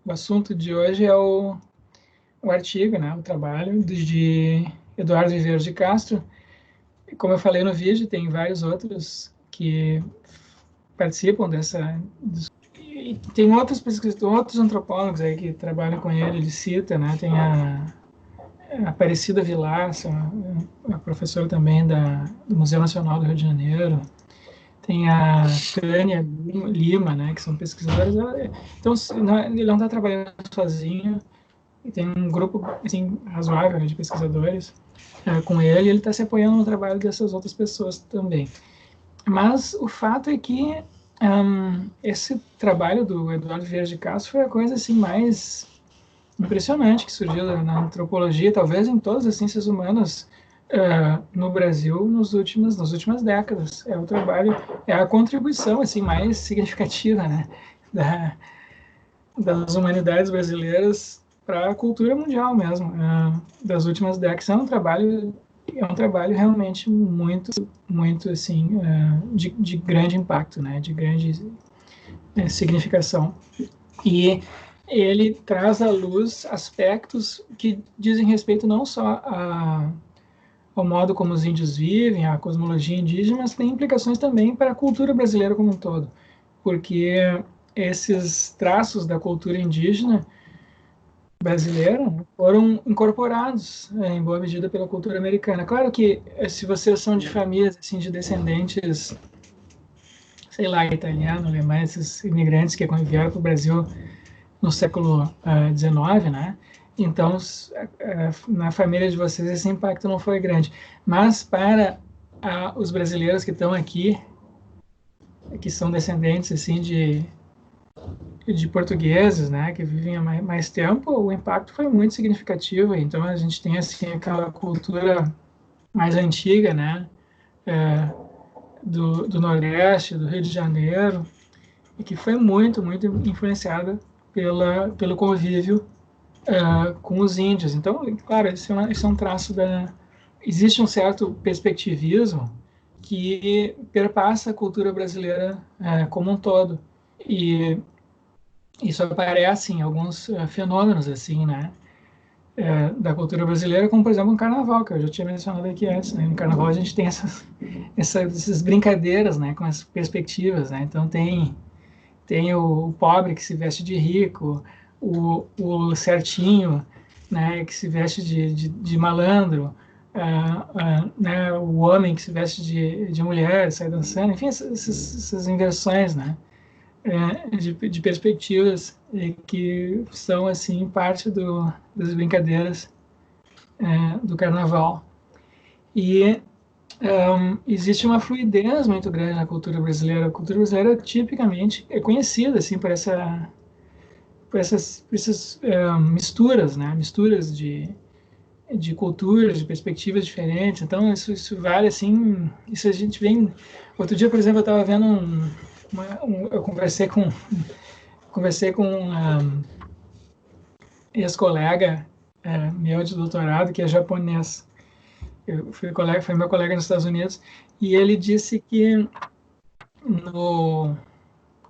o assunto de hoje é o artigo, né, o trabalho de Eduardo Viveiro de Castro. Como eu falei no vídeo, tem vários outros que participam dessa. E tem outros pesquisadores, outros antropólogos aí que trabalham com ele cita, né? Tem a Aparecida Vilar, a professora também do Museu Nacional do Rio de Janeiro. Tem a Tânia Lima, né? Que são pesquisadores. Então, ele não está trabalhando sozinho. Tem um grupo assim, razoável, né, de pesquisadores com ele, e ele está se apoiando no trabalho dessas outras pessoas também. Mas o fato é que esse trabalho do Eduardo Vieira de Castro foi a coisa assim mais impressionante que surgiu na antropologia, talvez em todas as ciências humanas no Brasil nas últimas décadas. É o trabalho, é a contribuição assim mais significativa, né, das humanidades brasileiras para a cultura mundial mesmo, das últimas décadas. É um trabalho realmente muito assim, de grande impacto, né, de grande significação. E ele traz à luz aspectos que dizem respeito não só ao modo como os índios vivem, à cosmologia indígena, mas tem implicações também para a cultura brasileira como um todo, porque esses traços da cultura indígena brasileira foram incorporados em boa medida pela cultura americana. Claro que se vocês são de famílias assim de descendentes, sei lá, italiano, alemães, esses imigrantes que vieram para o Brasil no século XIX, né? Então, na família de vocês esse impacto não foi grande. Mas para os brasileiros que estão aqui, que são descendentes assim de portugueses, né, que vivem há mais tempo, o impacto foi muito significativo. Então a gente tem assim aquela cultura mais antiga, né, do Nordeste, do Rio de Janeiro, e que foi muito influenciada pelo convívio com os índios. Então, claro, isso é um traço da. Existe um certo perspectivismo que perpassa a cultura brasileira como um todo. E isso aparece em alguns fenômenos, assim, né? Da cultura brasileira, como, por exemplo, o carnaval, que eu já tinha mencionado aqui antes, né? No carnaval a gente tem essas brincadeiras, né? Com as perspectivas, né? Então tem o pobre que se veste de rico, o certinho, né? Que se veste de malandro, né? O homem que se veste de mulher, sai dançando, enfim, essas inversões, né? De perspectivas que são assim parte das brincadeiras do carnaval. E existe uma fluidez muito grande na cultura brasileira. A cultura brasileira tipicamente é conhecida assim por essas misturas, né? Misturas de culturas, de perspectivas diferentes. Então isso vale assim. Isso a gente vem. Outro dia, por exemplo, eu estava vendo eu conversei com um ex-colega meu de doutorado, que é japonês. Foi meu colega nos Estados Unidos, e ele disse que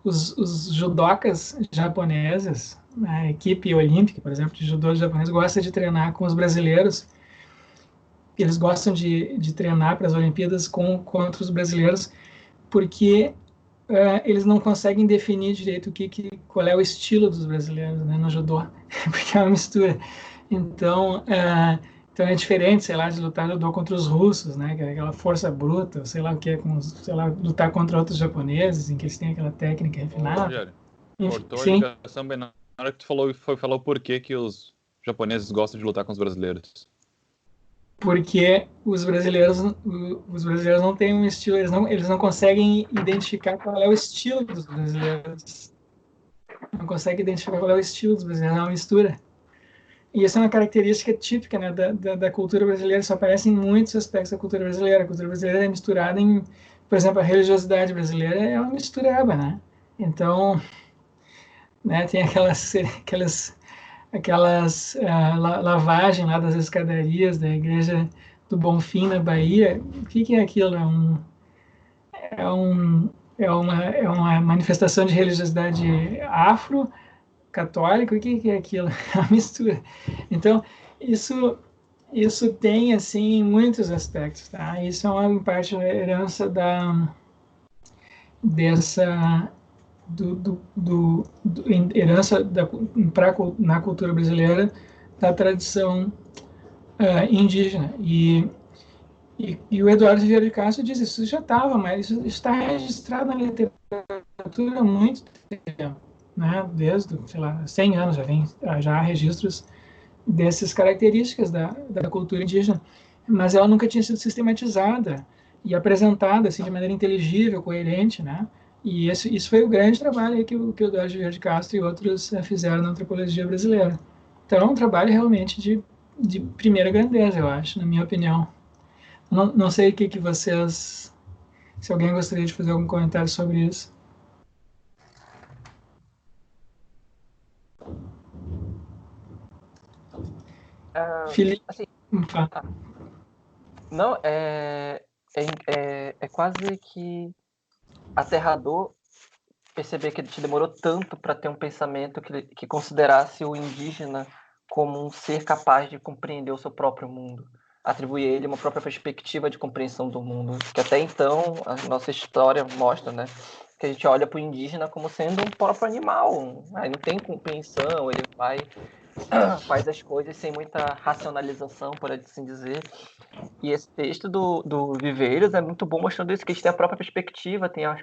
os judocas japoneses, a equipe olímpica, por exemplo, de judô japonês, gosta de treinar com os brasileiros. Eles gostam de treinar para as Olimpíadas contra os brasileiros, porque eles não conseguem definir direito qual é o estilo dos brasileiros, né, no judô, porque é uma mistura. Então, então é diferente, sei lá, de lutar judô contra os russos, né, que é aquela força bruta, sei lá o que é, sei lá, lutar contra outros japoneses, em que eles têm aquela técnica Ô, refinada. Rogério, cortou a Sim, ligação bem na hora que tu falou por que os japoneses gostam de lutar com os brasileiros. porque os brasileiros não têm um estilo, eles não conseguem identificar qual é o estilo dos brasileiros. Não conseguem identificar qual é o estilo dos brasileiros, é uma mistura. E isso é uma característica típica, né, da cultura brasileira, isso aparece em muitos aspectos da cultura brasileira. A cultura brasileira é misturada por exemplo, a religiosidade brasileira é uma mistureba, né? Então, né, tem aquelas lavagem lá das escadarias da igreja do Bonfim na Bahia. O que é aquilo? É uma manifestação de religiosidade afro, católico, o que é aquilo? A mistura. Então, isso tem, assim, muitos aspectos, tá? Isso é uma, em parte, uma herança dessa herança na cultura brasileira da tradição indígena. E o Eduardo Vieira de Castro diz isso já estava, mas isso está registrado na literatura há muito tempo, né? Desde, sei lá, 100 anos já há registros dessas características da cultura indígena, mas ela nunca tinha sido sistematizada e apresentada assim de maneira inteligível, coerente, né? E isso foi o grande trabalho que o Eduardo Vieira de Castro e outros fizeram na antropologia brasileira. Então, é um trabalho realmente de primeira grandeza, eu acho, na minha opinião. Não sei o que vocês... Se alguém gostaria de fazer algum comentário sobre isso. Felipe, Assim, fala. não, é quase que aterrador perceber que ele te demorou tanto para ter um pensamento que considerasse o indígena como um ser capaz de compreender o seu próprio mundo, atribuir a ele uma própria perspectiva de compreensão do mundo, que até então a nossa história mostra, né, que a gente olha para o indígena como sendo um próprio animal, ele não tem compreensão, ele faz as coisas sem muita racionalização, por assim dizer. E esse texto do Viveiros é muito bom mostrando isso, que a gente tem a própria perspectiva, tem a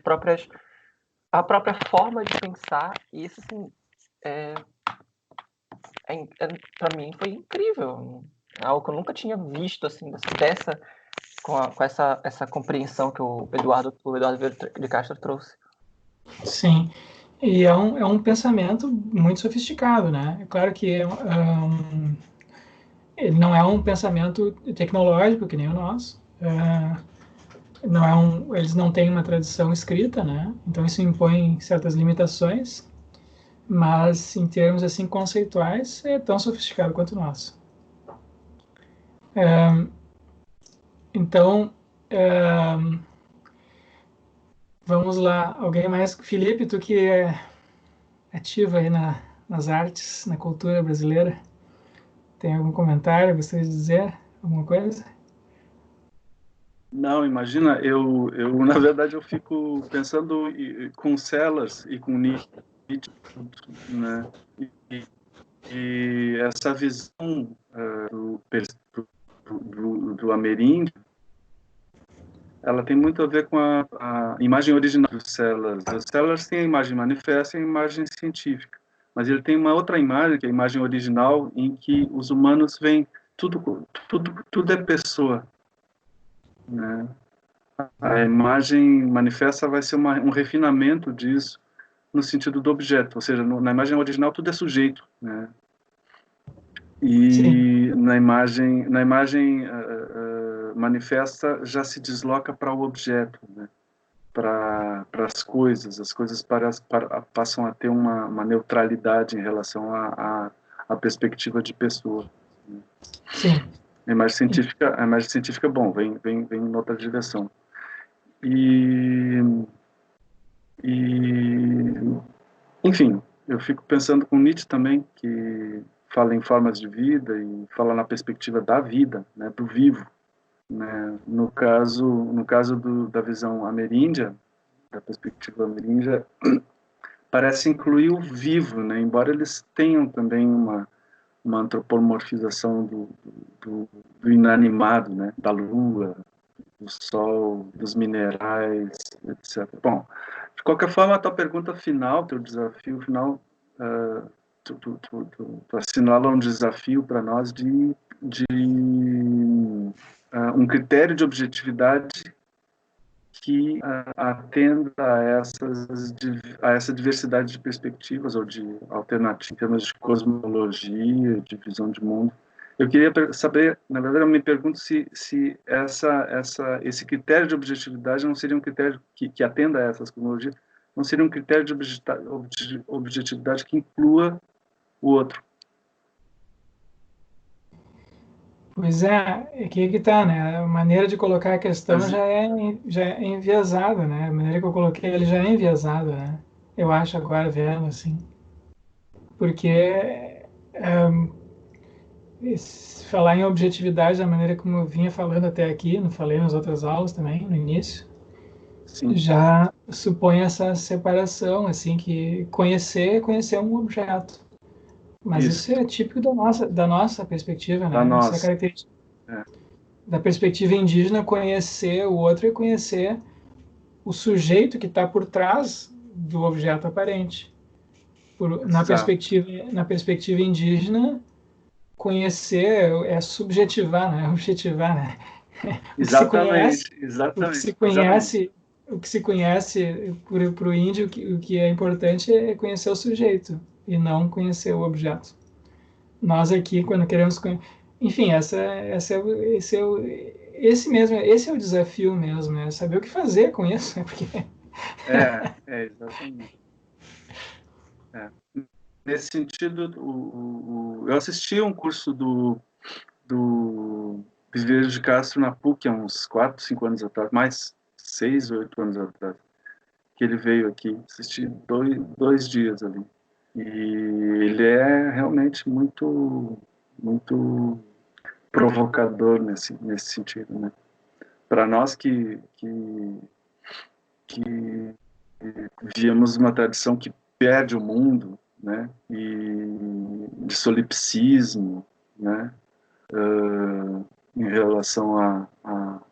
própria forma de pensar, e isso, assim, para mim foi incrível. É algo que eu nunca tinha visto, assim, com essa compreensão que o Eduardo de Castro trouxe. Sim, e é um pensamento muito sofisticado, né? É claro que ele não é um pensamento tecnológico que nem o nosso. Eles não têm uma tradição escrita, né? Então isso impõe certas limitações, mas em termos assim conceituais é tão sofisticado quanto o nosso. Então, vamos lá. Alguém mais? Felipe, tu que é ativo aí nas artes, na cultura brasileira, tem algum comentário? Gostaria de dizer alguma coisa? Não, imagina, na verdade eu fico pensando com Sellars e com Nietzsche, né? E essa visão do ameríndio, ela tem muito a ver com a imagem original do Sellars. O Sellars tem a imagem manifesta e a imagem científica, mas ele tem uma outra imagem, que é a imagem original, em que os humanos veem tudo é pessoa, né? A imagem manifesta vai ser um refinamento disso no sentido do objeto, ou seja, na imagem original tudo é sujeito, né? E sim, na imagem manifesta já se desloca para o objeto, né? Para as coisas passam a ter uma neutralidade em relação à perspectiva de pessoa, né? Sim. A imagem científica, bom, vem em outra direção. Enfim, eu fico pensando com Nietzsche também, que fala em formas de vida e fala na perspectiva da vida, né, do vivo, né? No caso da visão ameríndia, da perspectiva ameríndia, parece incluir o vivo, né? Embora eles tenham também uma antropomorfização do inanimado, né? Da lua, do sol, dos minerais, etc. Bom, de qualquer forma, a tua pergunta final, teu desafio final, tu assinala um desafio para nós de um critério de objetividade que atenda a essa diversidade de perspectivas ou de alternativas, em termos de cosmologia, de visão de mundo. Eu queria saber, na verdade, eu me pergunto se esse critério de objetividade não seria um critério que atenda a essas cosmologias, não seria um critério de objetividade que inclua o outro. Pois é que está, né? A maneira de colocar a questão já é enviesada, né? A maneira que eu coloquei ele já é enviesada, né? Eu acho agora vendo assim. porque falar em objetividade da maneira como eu vinha falando até aqui, não falei nas outras aulas também, no início, Sim. já supõe essa separação, assim, que conhecer um objeto. Mas isso é típico da nossa perspectiva, né? Da Isso é nossa. característica da perspectiva indígena. Conhecer o outro e conhecer o sujeito que está por trás do objeto aparente. Na perspectiva indígena, conhecer é subjetivar, não é objetivar, né? Exatamente. O que se conhece para o índio, o que é importante é conhecer o sujeito e não conhecer o objeto. Nós aqui, quando queremos conhecer... Enfim, esse é o desafio mesmo, é saber o que fazer com isso, né? Porque... Exatamente. Nesse sentido, eu assisti um curso do Viveiros de Castro na PUC há uns 4, 5 anos atrás, mais 6, 8 anos atrás, que ele veio aqui, assisti 2 dias ali. E ele é realmente muito provocador nesse sentido, né? Para nós que víamos uma tradição que perde o mundo, né? E de solipsismo, né? Em relação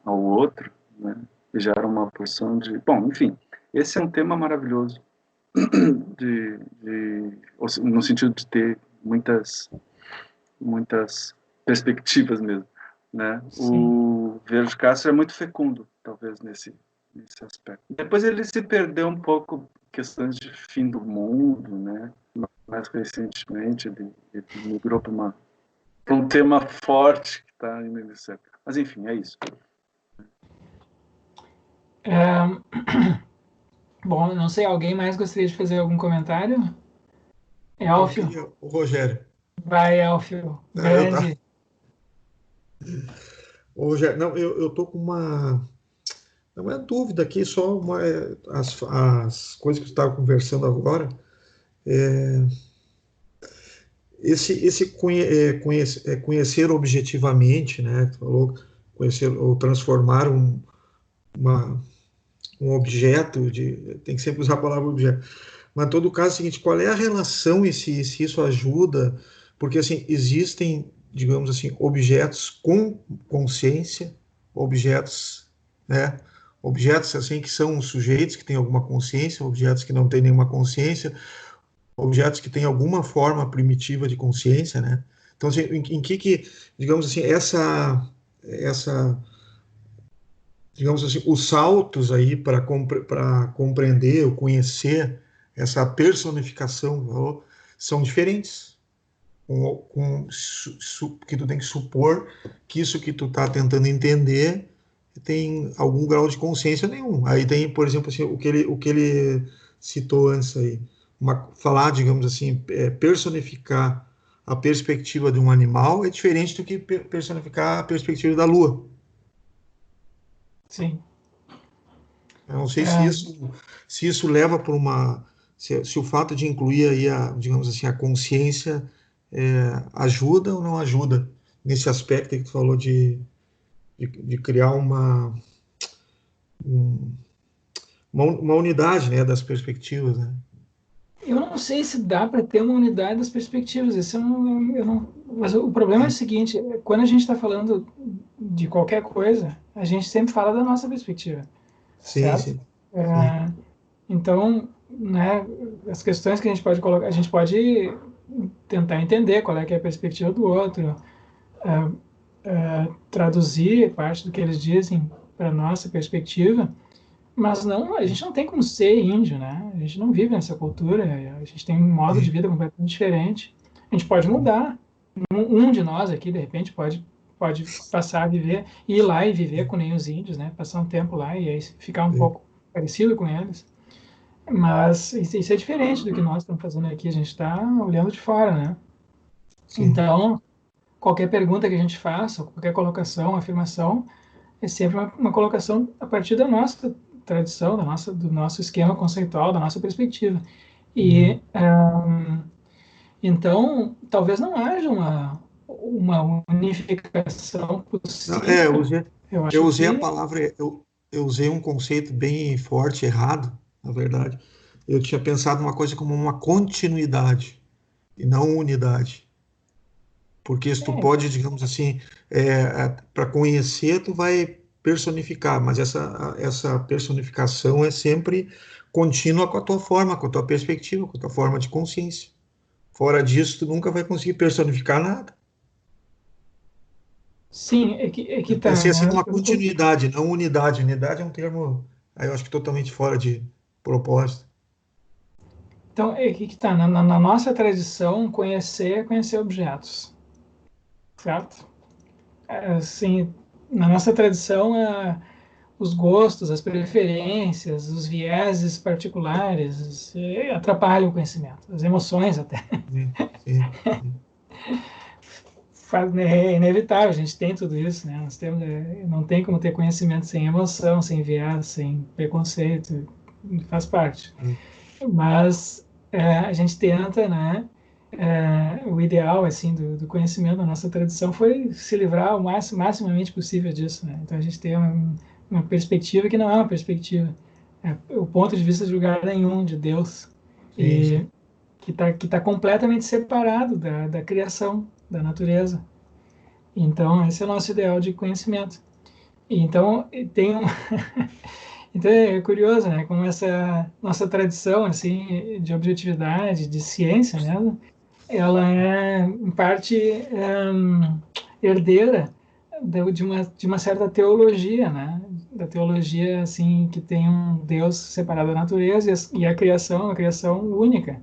ao outro, né? Já era uma porção de... Bom, enfim, esse é um tema maravilhoso no sentido de ter muitas perspectivas mesmo, né? O Verde Castro é muito fecundo, talvez, nesse aspecto. Depois ele se perdeu um pouco em questões de fim do mundo, né? Mais recentemente ele migrou para um tema forte que está indo nesse século. Mas enfim, é isso. Bom, não sei, alguém mais gostaria de fazer algum comentário? Elfio. O Rogério. Vai, Elfio. Grande. O Rogério, não, eu tô com uma... Não é dúvida aqui, só as coisas que você estava conversando agora. Conhecer objetivamente, né? Falou conhecer ou transformar um objeto, tem que sempre usar a palavra objeto. Mas em todo caso é o seguinte, qual é a relação e se isso ajuda? Porque assim, existem, digamos assim, objetos com consciência, objetos, né? Objetos assim que são sujeitos que têm alguma consciência, objetos que não têm nenhuma consciência, objetos que têm alguma forma primitiva de consciência, né? Então, assim, em que digamos assim, digamos assim, os saltos aí para compreender ou conhecer essa personificação são diferentes. Que tu tem que supor que isso que tu está tentando entender tem algum grau de consciência nenhum. Aí tem, por exemplo, assim, o que ele citou antes aí, falar, digamos assim, personificar a perspectiva de um animal é diferente do que personificar a perspectiva da Lua. Sim. Eu não sei se isso leva para uma... Se o fato de incluir aí, digamos assim, a consciência ajuda ou não ajuda nesse aspecto que tu falou de criar uma unidade, né, das perspectivas, né? Eu não sei se dá para ter uma unidade das perspectivas. Isso eu não... Mas o problema é o seguinte: quando a gente está falando de qualquer coisa, a gente sempre fala da nossa perspectiva. Sim, certo? sim. Então, né, as questões que a gente pode colocar, a gente pode tentar entender qual é que é a perspectiva do outro, traduzir parte do que eles dizem para nossa perspectiva. Mas não, a gente não tem como ser índio, né? A gente não vive nessa cultura, a gente tem um modo de vida completamente diferente. A gente pode mudar. Um de nós aqui, de repente, pode passar a viver, ir lá e viver com nem os índios, né? Passar um tempo lá e aí ficar um pouco parecido com eles. Mas isso é diferente do que nós estamos fazendo aqui. A gente está olhando de fora, né? Sim. Então, qualquer pergunta que a gente faça, qualquer colocação, afirmação, é sempre uma colocação a partir da nossa tradição, do nosso esquema conceitual, da nossa perspectiva. E Então, talvez não haja uma unificação Não, possível. Eu eu acho usei a que palavra, eu usei um conceito bem forte, errado, na verdade. Eu tinha pensado uma coisa como uma continuidade e não unidade. Porque se tu é, pode, digamos assim, para conhecer, tu vai personificar, mas essa personificação é sempre contínua com a tua forma, com a tua perspectiva, com a tua forma de consciência. Fora disso, tu nunca vai conseguir personificar nada. sim, é que Eu tá, pensei assim né? numa continuidade, não unidade. Unidade é um termo, aí eu acho que totalmente fora de propósito. Então, é que tá, na nossa tradição, conhecer é conhecer objetos, certo? Assim, na nossa tradição, os gostos, as preferências, os vieses particulares atrapalham o conhecimento, as emoções até. Sim, sim, sim. É inevitável, a gente tem tudo isso, né? Nós temos, não tem como ter conhecimento sem emoção, sem viés, sem preconceito, faz parte. Sim. Mas a gente tenta, né? O ideal assim do conhecimento da nossa tradição foi se livrar o maximamente possível disso, né? Então a gente tem uma perspectiva que não é uma perspectiva, é o ponto de vista de lugar nenhum de Deus Sim, sim. e que tá completamente separado da criação, da natureza. Então, esse é o nosso ideal de conhecimento. Então, tem um... então é curioso, né? Como essa nossa tradição, assim, de objetividade, de ciência mesmo, ela é, em parte, herdeira de uma certa teologia, né? Da teologia, assim, que tem um Deus separado da natureza e a criação é uma criação única.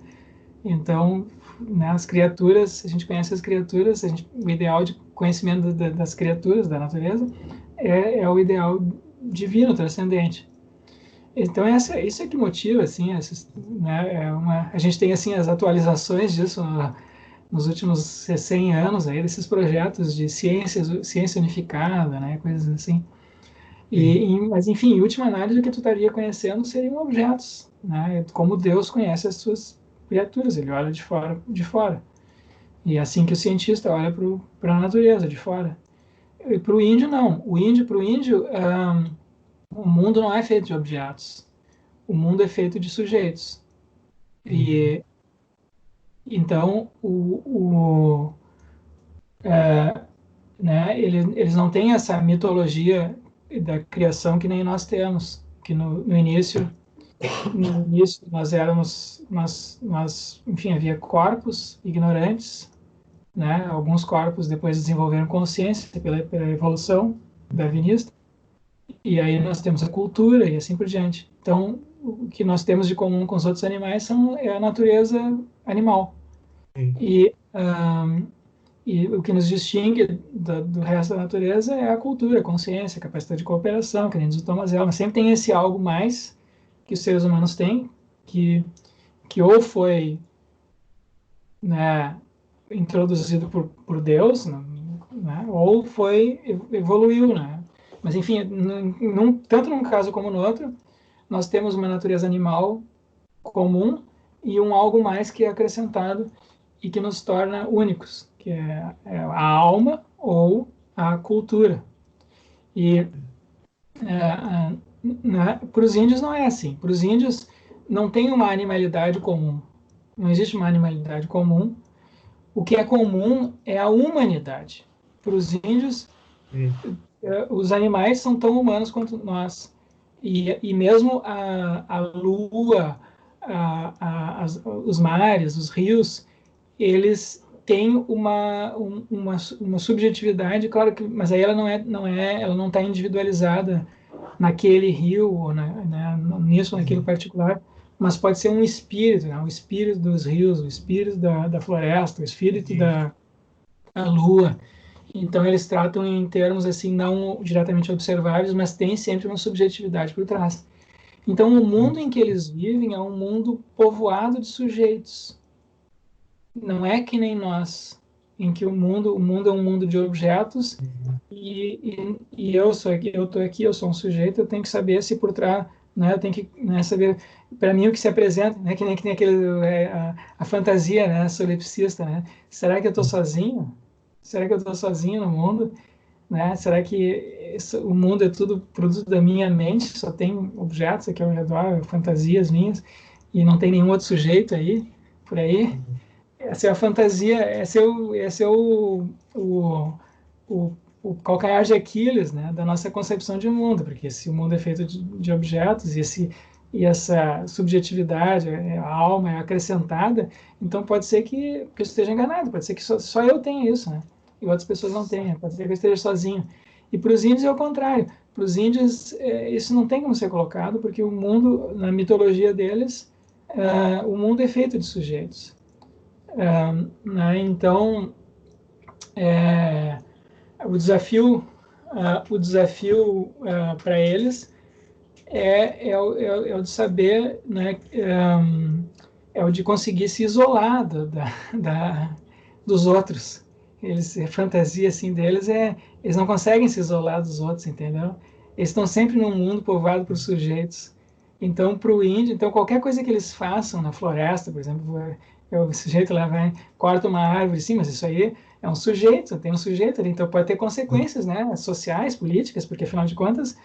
Então, né, as criaturas, a gente conhece as criaturas, o ideal de conhecimento das criaturas, da natureza, é o ideal divino, transcendente. Então, isso é que motiva, assim, né, a gente tem, assim, as atualizações disso nos últimos 100 anos, aí, desses projetos de ciência unificada, né, coisas assim. Sim. Mas, enfim, em última análise, o que tu estaria conhecendo seriam objetos, né? Como Deus conhece as suas criaturas, ele olha de fora, de fora. E é assim que o cientista olha para a natureza, de fora. E para o índio, não. Para o índio, o mundo não é feito de objetos. O mundo é feito de sujeitos. Uhum. E então, né, eles não têm essa mitologia da criação que nem nós temos, que no início enfim, havia corpos ignorantes, né? Alguns corpos depois desenvolveram consciência pela evolução darwinista, e aí nós temos a cultura e assim por diante. Então, o que nós temos de comum com os outros animais é a natureza animal. Sim. E o que nos distingue do resto da natureza é a cultura, a consciência, a capacidade de cooperação, que nem diz o Thomas Elmer. Sempre tem esse algo mais que os seres humanos têm, que, que ou foi, né, introduzido por Deus, né, ou evoluiu, né? Mas enfim, tanto num caso como no outro, nós temos uma natureza animal comum e um algo mais que é acrescentado e que nos torna únicos, que é a alma ou a cultura. E né, para os índios não é assim. Para os índios não tem uma animalidade comum. Não existe uma animalidade comum. O que é comum é a humanidade. Para os índios, Sim. os animais são tão humanos quanto nós. E mesmo a lua, os mares, os rios, eles têm uma subjetividade, claro que, mas aí ela ela não está individualizada naquele rio ou nisso ou naquilo Uhum. particular, mas pode ser um espírito, né? O espírito dos rios, o espírito da floresta, o espírito Sim. da lua. Então eles tratam em termos assim não diretamente observáveis, mas tem sempre uma subjetividade por trás. Então o mundo em que eles vivem é um mundo povoado de sujeitos. Não é que nem nós, em que o mundo é um mundo de objetos Uhum. e eu estou aqui, eu sou um sujeito, eu tenho que saber se por trás né? Eu tenho que, né, saber, para mim, o que se apresenta, né? Que nem aquele, a fantasia, né? Solipsista, né? Será que eu estou sozinho? Será que eu estou sozinho no mundo? Né? Será que o mundo é tudo produto da minha mente? Só tem objetos aqui ao redor, fantasias minhas, e não tem nenhum outro sujeito aí, por aí? Essa é a fantasia, esse é o, o calcanhar de Aquiles, né, da nossa concepção de mundo, porque se o mundo é feito de objetos e essa subjetividade, a alma é acrescentada, então pode ser que eu esteja enganado, pode ser que só eu tenha isso, né, e outras pessoas não tenham, pode ser que eu esteja sozinho. E para os índios é o contrário. Para os índios, isso não tem como ser colocado, porque o mundo, na mitologia deles, o mundo é feito de sujeitos. Né? Então, o desafio para eles é o de saber, né, é o de conseguir se isolar dos outros. A fantasia assim deles eles não conseguem se isolar dos outros, entendeu? Eles estão sempre num mundo povoado por sujeitos. Então, para o índio, então qualquer coisa que eles façam na floresta, por exemplo, o sujeito lá vai, corta uma árvore, sim, mas isso aí é um sujeito, tem um sujeito ali, então pode ter consequências, né, sociais, políticas, porque afinal de contas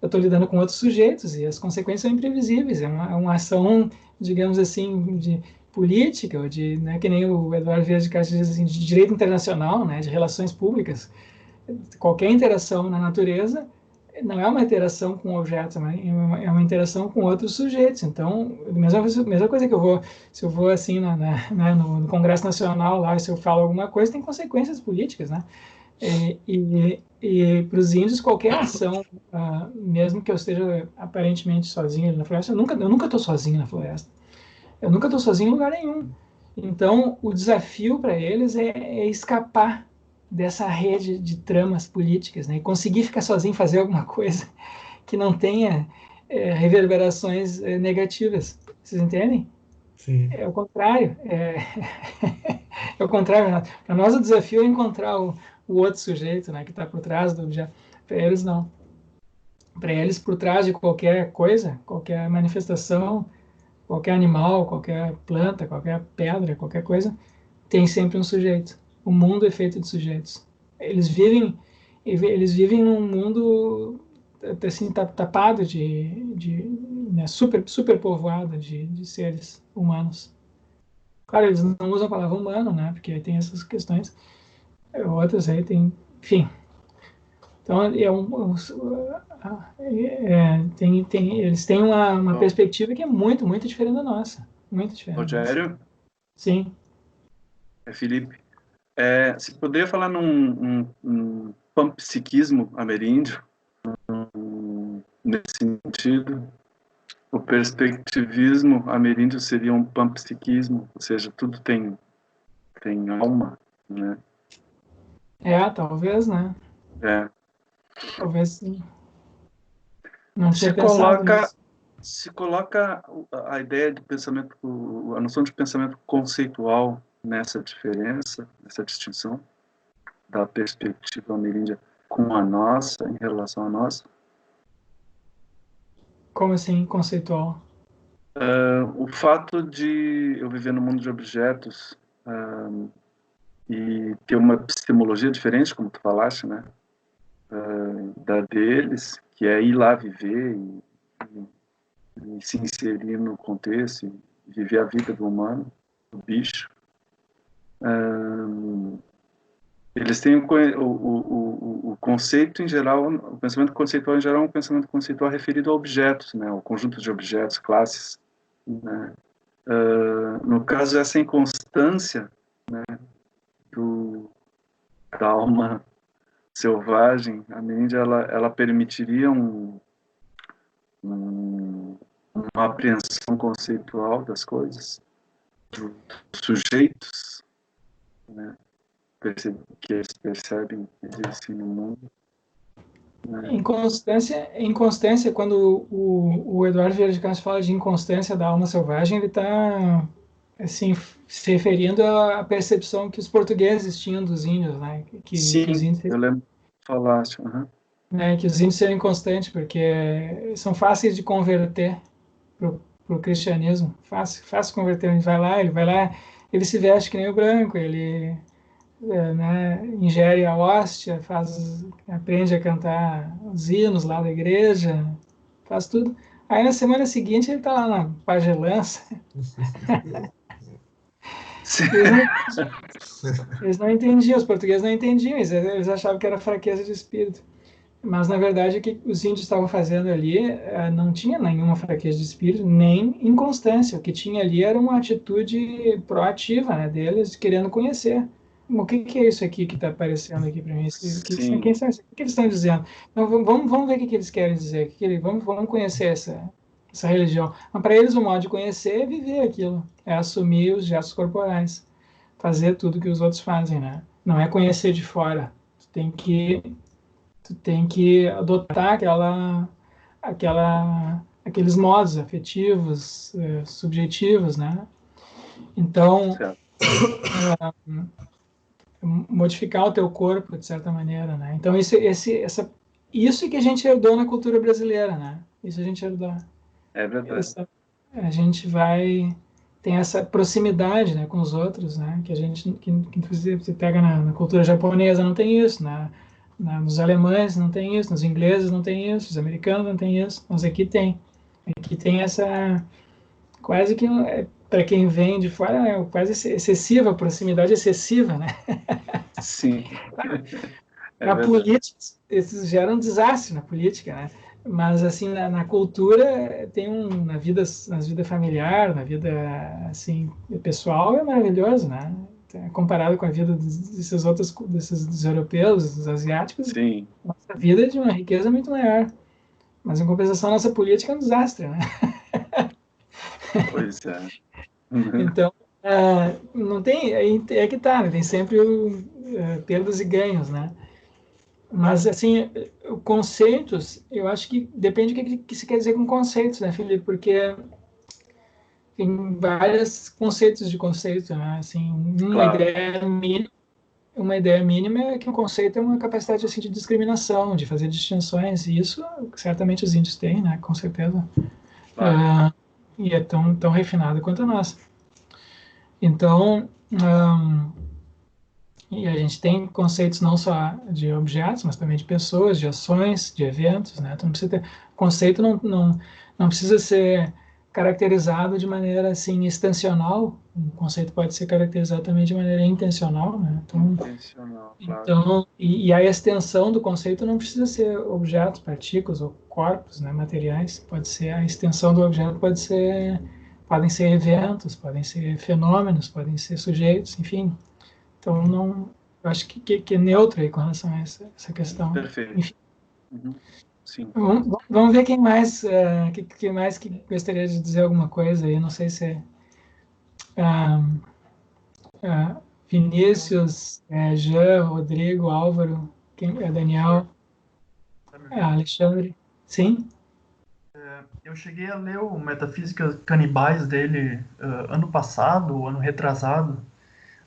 eu estou lidando com outros sujeitos e as consequências são imprevisíveis. É uma ação, digamos assim, de política, ou de, né, que nem o Eduardo Vieira de Castro diz assim, de direito internacional, né, de relações públicas. Qualquer interação na natureza não é uma interação com objetos, é uma interação com outros sujeitos. Então, mesma coisa que se eu vou assim no Congresso Nacional lá, se eu falo alguma coisa, tem consequências políticas, né? E para os índios, qualquer ação, mesmo que eu esteja aparentemente sozinho na floresta, eu nunca estou sozinho na floresta. Eu nunca estou sozinho em lugar nenhum. Então, o desafio para eles é escapar dessa rede de tramas políticas, né? E conseguir ficar sozinho, fazer alguma coisa que não tenha reverberações negativas. Vocês entendem? Sim. É o contrário. É o contrário, Renato. Para nós, o desafio é encontrar o outro sujeito, né, que está por trás do objeto. Para eles, não. Para eles, por trás de qualquer coisa, qualquer manifestação, qualquer animal, qualquer planta, qualquer pedra, qualquer coisa, tem sempre um sujeito. O mundo é feito de sujeitos. Eles vivem num mundo assim tapado né, super povoado de seres humanos. Claro, eles não usam a palavra humano, né? Porque tem essas questões. Outras aí tem, enfim. Então eles têm uma perspectiva que é muito, muito diferente da nossa. Muito diferente. Rogério? Sim. É Felipe. Se poderia falar num panpsiquismo ameríndio, nesse sentido, o perspectivismo ameríndio seria um panpsiquismo, ou seja, tudo tem alma, né? Talvez, né? Talvez sim. Não tinha Se pensado nisso. se coloca a ideia de pensamento, a noção de pensamento conceitual nessa diferença, nessa distinção da perspectiva ameríndia com a nossa, em relação à nossa. Como assim, conceitual? O fato de eu viver no mundo de objetos e ter uma epistemologia diferente, como tu falaste, né, da deles, que é ir lá viver e se inserir no contexto e viver a vida do humano, do bicho. Eles têm o conceito em geral, o pensamento conceitual em geral é um pensamento conceitual referido a objetos, né, ao conjunto de objetos, classes, né. No caso, essa inconstância, né, da alma selvagem, a mente, ela permitiria uma apreensão conceitual das coisas, dos sujeitos, né, que eles percebem existem no mundo. Né. Inconstância, quando o Eduardo Vieira de Castro fala de inconstância da alma selvagem, ele está assim, se referindo à percepção que os portugueses tinham dos índios, né? Sim, que os índios... eu lembro que falaste. né, que os índios serem constantes, porque são fáceis de converter para o cristianismo. Fácil converter. Ele vai lá, ele se veste que nem o branco, ele né, ingere a hóstia, aprende a cantar os hinos lá da igreja, faz tudo. Aí na semana seguinte ele está lá na pagelança. Eles não entendiam, os portugueses não entendiam, eles achavam que era fraqueza de espírito. Mas, na verdade, o que os índios estavam fazendo ali não tinha nenhuma fraqueza de espírito, nem inconstância. O que tinha ali era uma atitude proativa, né, deles, querendo conhecer. O que é isso aqui que está aparecendo aqui para mim? O que eles estão dizendo? Então, vamos ver o que eles querem dizer. Vamos conhecer essa religião. Mas, para eles, o modo de conhecer é viver aquilo, é assumir os gestos corporais, fazer tudo que os outros fazem, né? Não é conhecer de fora. Tu tem que adotar aqueles modos afetivos, subjetivos, né? Então, modificar o teu corpo, de certa maneira, né? Então, isso que a gente herdou na cultura brasileira, né? Isso a gente herdou. É verdade. A gente tem essa proximidade, né, com os outros, né? Que inclusive, você pega na cultura japonesa, não tem isso, né? Nos alemães não tem isso, nos ingleses não tem isso, nos americanos não tem isso, mas aqui tem. Aqui tem essa, quase que, para quem vem de fora, é quase excessiva, proximidade excessiva, né? Sim. Na política, isso gera um desastre na política, né? Mas, assim, na cultura, na vida familiar, na vida, assim, pessoal, é maravilhoso, né? Comparado com a vida desses europeus, dos asiáticos, sim, nossa vida é de uma riqueza muito maior. Mas, em compensação, nossa política é um desastre, né? Pois é. Então, não tem... É que tá, né? Tem sempre perdas e ganhos, né? Mas, assim, conceitos, eu acho que depende do que se quer dizer com conceitos, né, Felipe? Porque tem vários conceitos de conceito, né? Assim, uma ideia mínima é que um conceito é uma capacidade assim, de discriminação, de fazer distinções, e isso certamente os índios têm, né? Com certeza. Claro. E é tão refinado quanto a nossa. Então, e a gente tem conceitos não só de objetos, mas também de pessoas, de ações, de eventos, né? Então, conceito não precisa ser caracterizado de maneira assim extensional. Um conceito pode ser caracterizado também de maneira intencional, né? Intencional, claro. Então, e a extensão do conceito não precisa ser objetos, partículas ou corpos, né? Materiais. Pode ser a extensão do objeto, podem ser eventos, podem ser fenômenos, podem ser sujeitos, enfim. Então, eu acho que é neutro aí com relação a essa questão. Perfeito. Enfim. Sim. Vamos ver quem mais que gostaria de dizer alguma coisa aí. Não sei se Vinícius, Jean, Rodrigo, Álvaro, Daniel, Alexandre. Sim? Eu cheguei a ler o Metafísica Canibais dele ano passado, ano retrasado.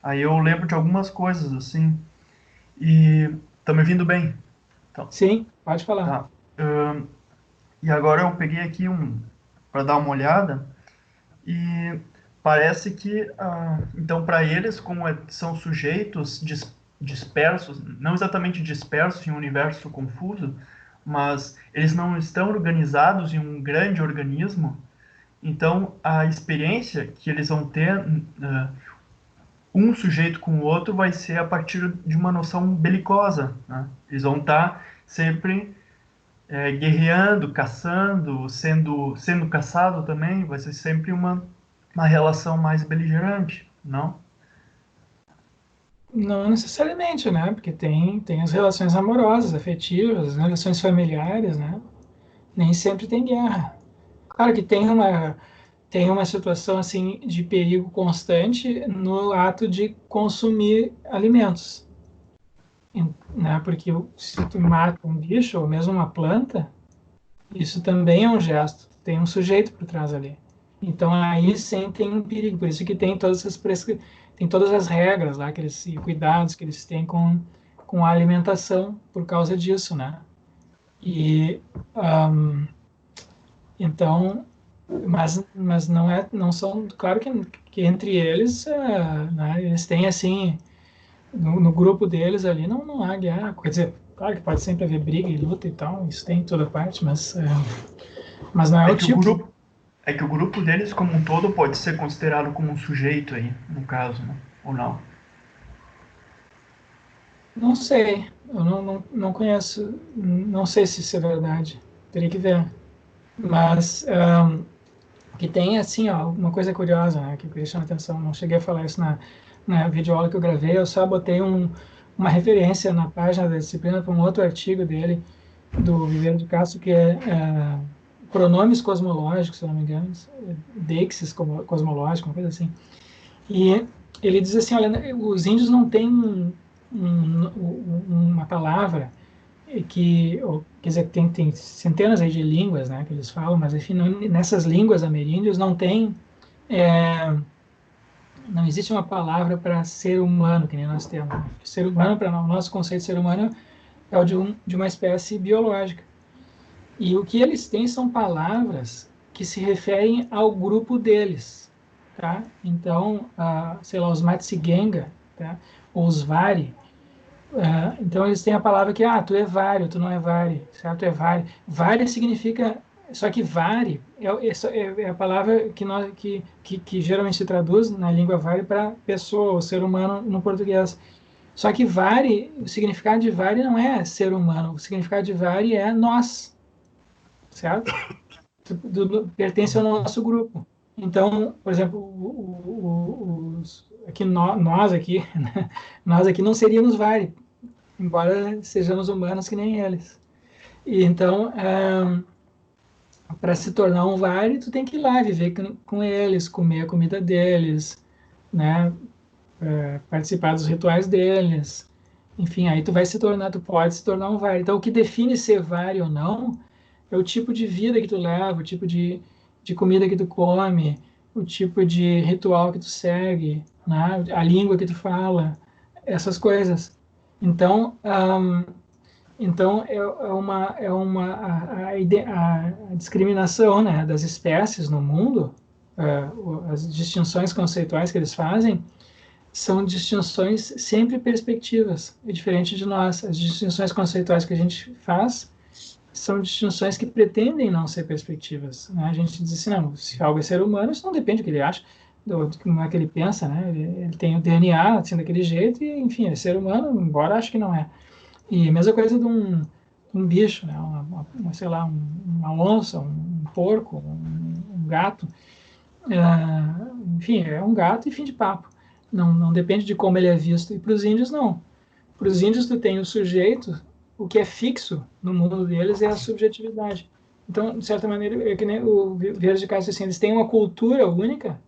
Aí eu lembro de algumas coisas, assim, e tá me ouvindo bem? Então, sim, pode falar. Tá. E agora eu peguei aqui para dar uma olhada, e parece que, então, para eles, como são sujeitos dispersos, não exatamente dispersos em um universo confuso, mas eles não estão organizados em um grande organismo, então a experiência que eles vão ter... um sujeito com o outro vai ser a partir de uma noção belicosa, né? Eles vão estar sempre guerreando, caçando, sendo caçado também, vai ser sempre uma relação mais beligerante, não? Não necessariamente, né? Porque tem as relações amorosas, afetivas, as relações familiares, né? Nem sempre tem guerra. Claro que tem uma situação assim de perigo constante no ato de consumir alimentos, né? Porque se tu mata um bicho ou mesmo uma planta, isso também é um gesto, tem um sujeito por trás ali. Então aí sim tem um perigo, por isso que tem todas as regras lá, cuidados que eles têm com a alimentação por causa disso, né? E então, mas não são, claro que entre eles, né, eles têm assim, no grupo deles ali não há guerra, quer dizer, claro que pode sempre haver briga e luta e tal, isso tem em toda parte, mas não é o tipo. É que o grupo deles como um todo pode ser considerado como um sujeito aí, no caso, né? Ou não? Não sei, eu não conheço, não sei se isso é verdade, teria que ver. Mas que tem, assim, ó, uma coisa curiosa, né, que eu queria chamar a atenção, não cheguei a falar isso na videoaula que eu gravei, eu só botei uma referência na página da disciplina para um outro artigo dele, do Viveiro de Castro, que é pronomes cosmológicos, se eu não me engano, deixis cosmológico, uma coisa assim. E ele diz assim, olha, os índios não têm uma palavra quer dizer, tem centenas aí de línguas, né, que eles falam, mas enfim, nessas línguas ameríndias não existe uma palavra para ser humano, que nem nós temos. Né? Ser humano, para o nosso conceito de ser humano, é o de uma espécie biológica. E o que eles têm são palavras que se referem ao grupo deles, tá? Então, sei lá, os Matsigenga, tá? Ou os Vari. Então eles têm a palavra que, tu é Vari, tu não é Vari, certo? Tu é Vari. Vari significa, só que Vari é a palavra que geralmente se traduz na língua Vari para pessoa, ou ser humano no português. Só que Vari, o significado de Vari não é ser humano, o significado de Vari é nós, certo? Pertence ao nosso grupo. Então, por exemplo, aqui nós aqui, né? Nós aqui não seríamos Vari, embora sejamos humanos que nem eles. E então, para se tornar um Vari, tu tem que ir lá viver com eles, comer a comida deles, né? Participar dos rituais deles. Enfim, aí tu pode se tornar um Vari. Então, o que define ser Vari ou não é o tipo de vida que tu leva, o tipo de comida que tu come, o tipo de ritual que tu segue, né? A língua que tu fala, essas coisas. Então, a discriminação, né, das espécies no mundo, as distinções conceituais que eles fazem, são distinções sempre perspectivas, é diferente de nós. As distinções conceituais que a gente faz são distinções que pretendem não ser perspectivas. Né? A gente diz assim, não, se algo é ser humano, isso não depende do que ele acha, do como é que ele pensa, né? Ele tem o DNA assim daquele jeito e, enfim, é ser humano, embora acho que não é. E a mesma coisa de um bicho, né? Sei lá, uma onça, um porco, um gato. Enfim, é um gato e fim de papo. Não depende de como ele é visto. E para os índios, não. Para os índios, tu tem o sujeito, o que é fixo no mundo deles é a subjetividade. Então, de certa maneira, é que nem o Vieira de Castro, assim, eles têm uma cultura única,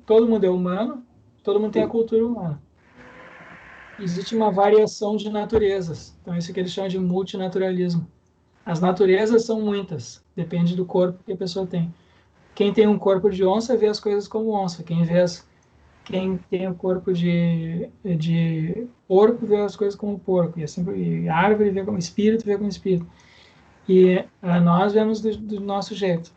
todo mundo é humano, todo mundo tem a cultura humana. Existe uma variação de naturezas. Então, isso que eles chamam de multinaturalismo. As naturezas são muitas, depende do corpo que a pessoa tem. Quem tem um corpo de onça vê as coisas como onça. Quem tem o corpo de porco vê as coisas como porco. E assim, e árvore vê como espírito, vê como espírito. E nós vemos do nosso jeito.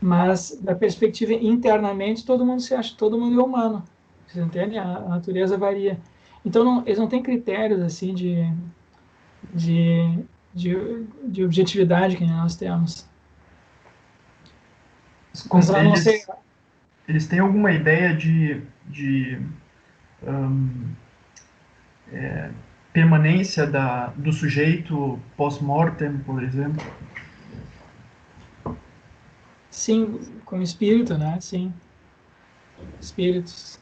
Mas, da perspectiva internamente, todo mundo se acha, todo mundo é humano. Vocês entendem? A natureza varia. Então, eles não têm critérios assim de objetividade que nós temos. Mas eu não sei. Eles têm alguma ideia de permanência do sujeito pós-mortem, por exemplo? Sim, com espírito, né? Sim. Espíritos.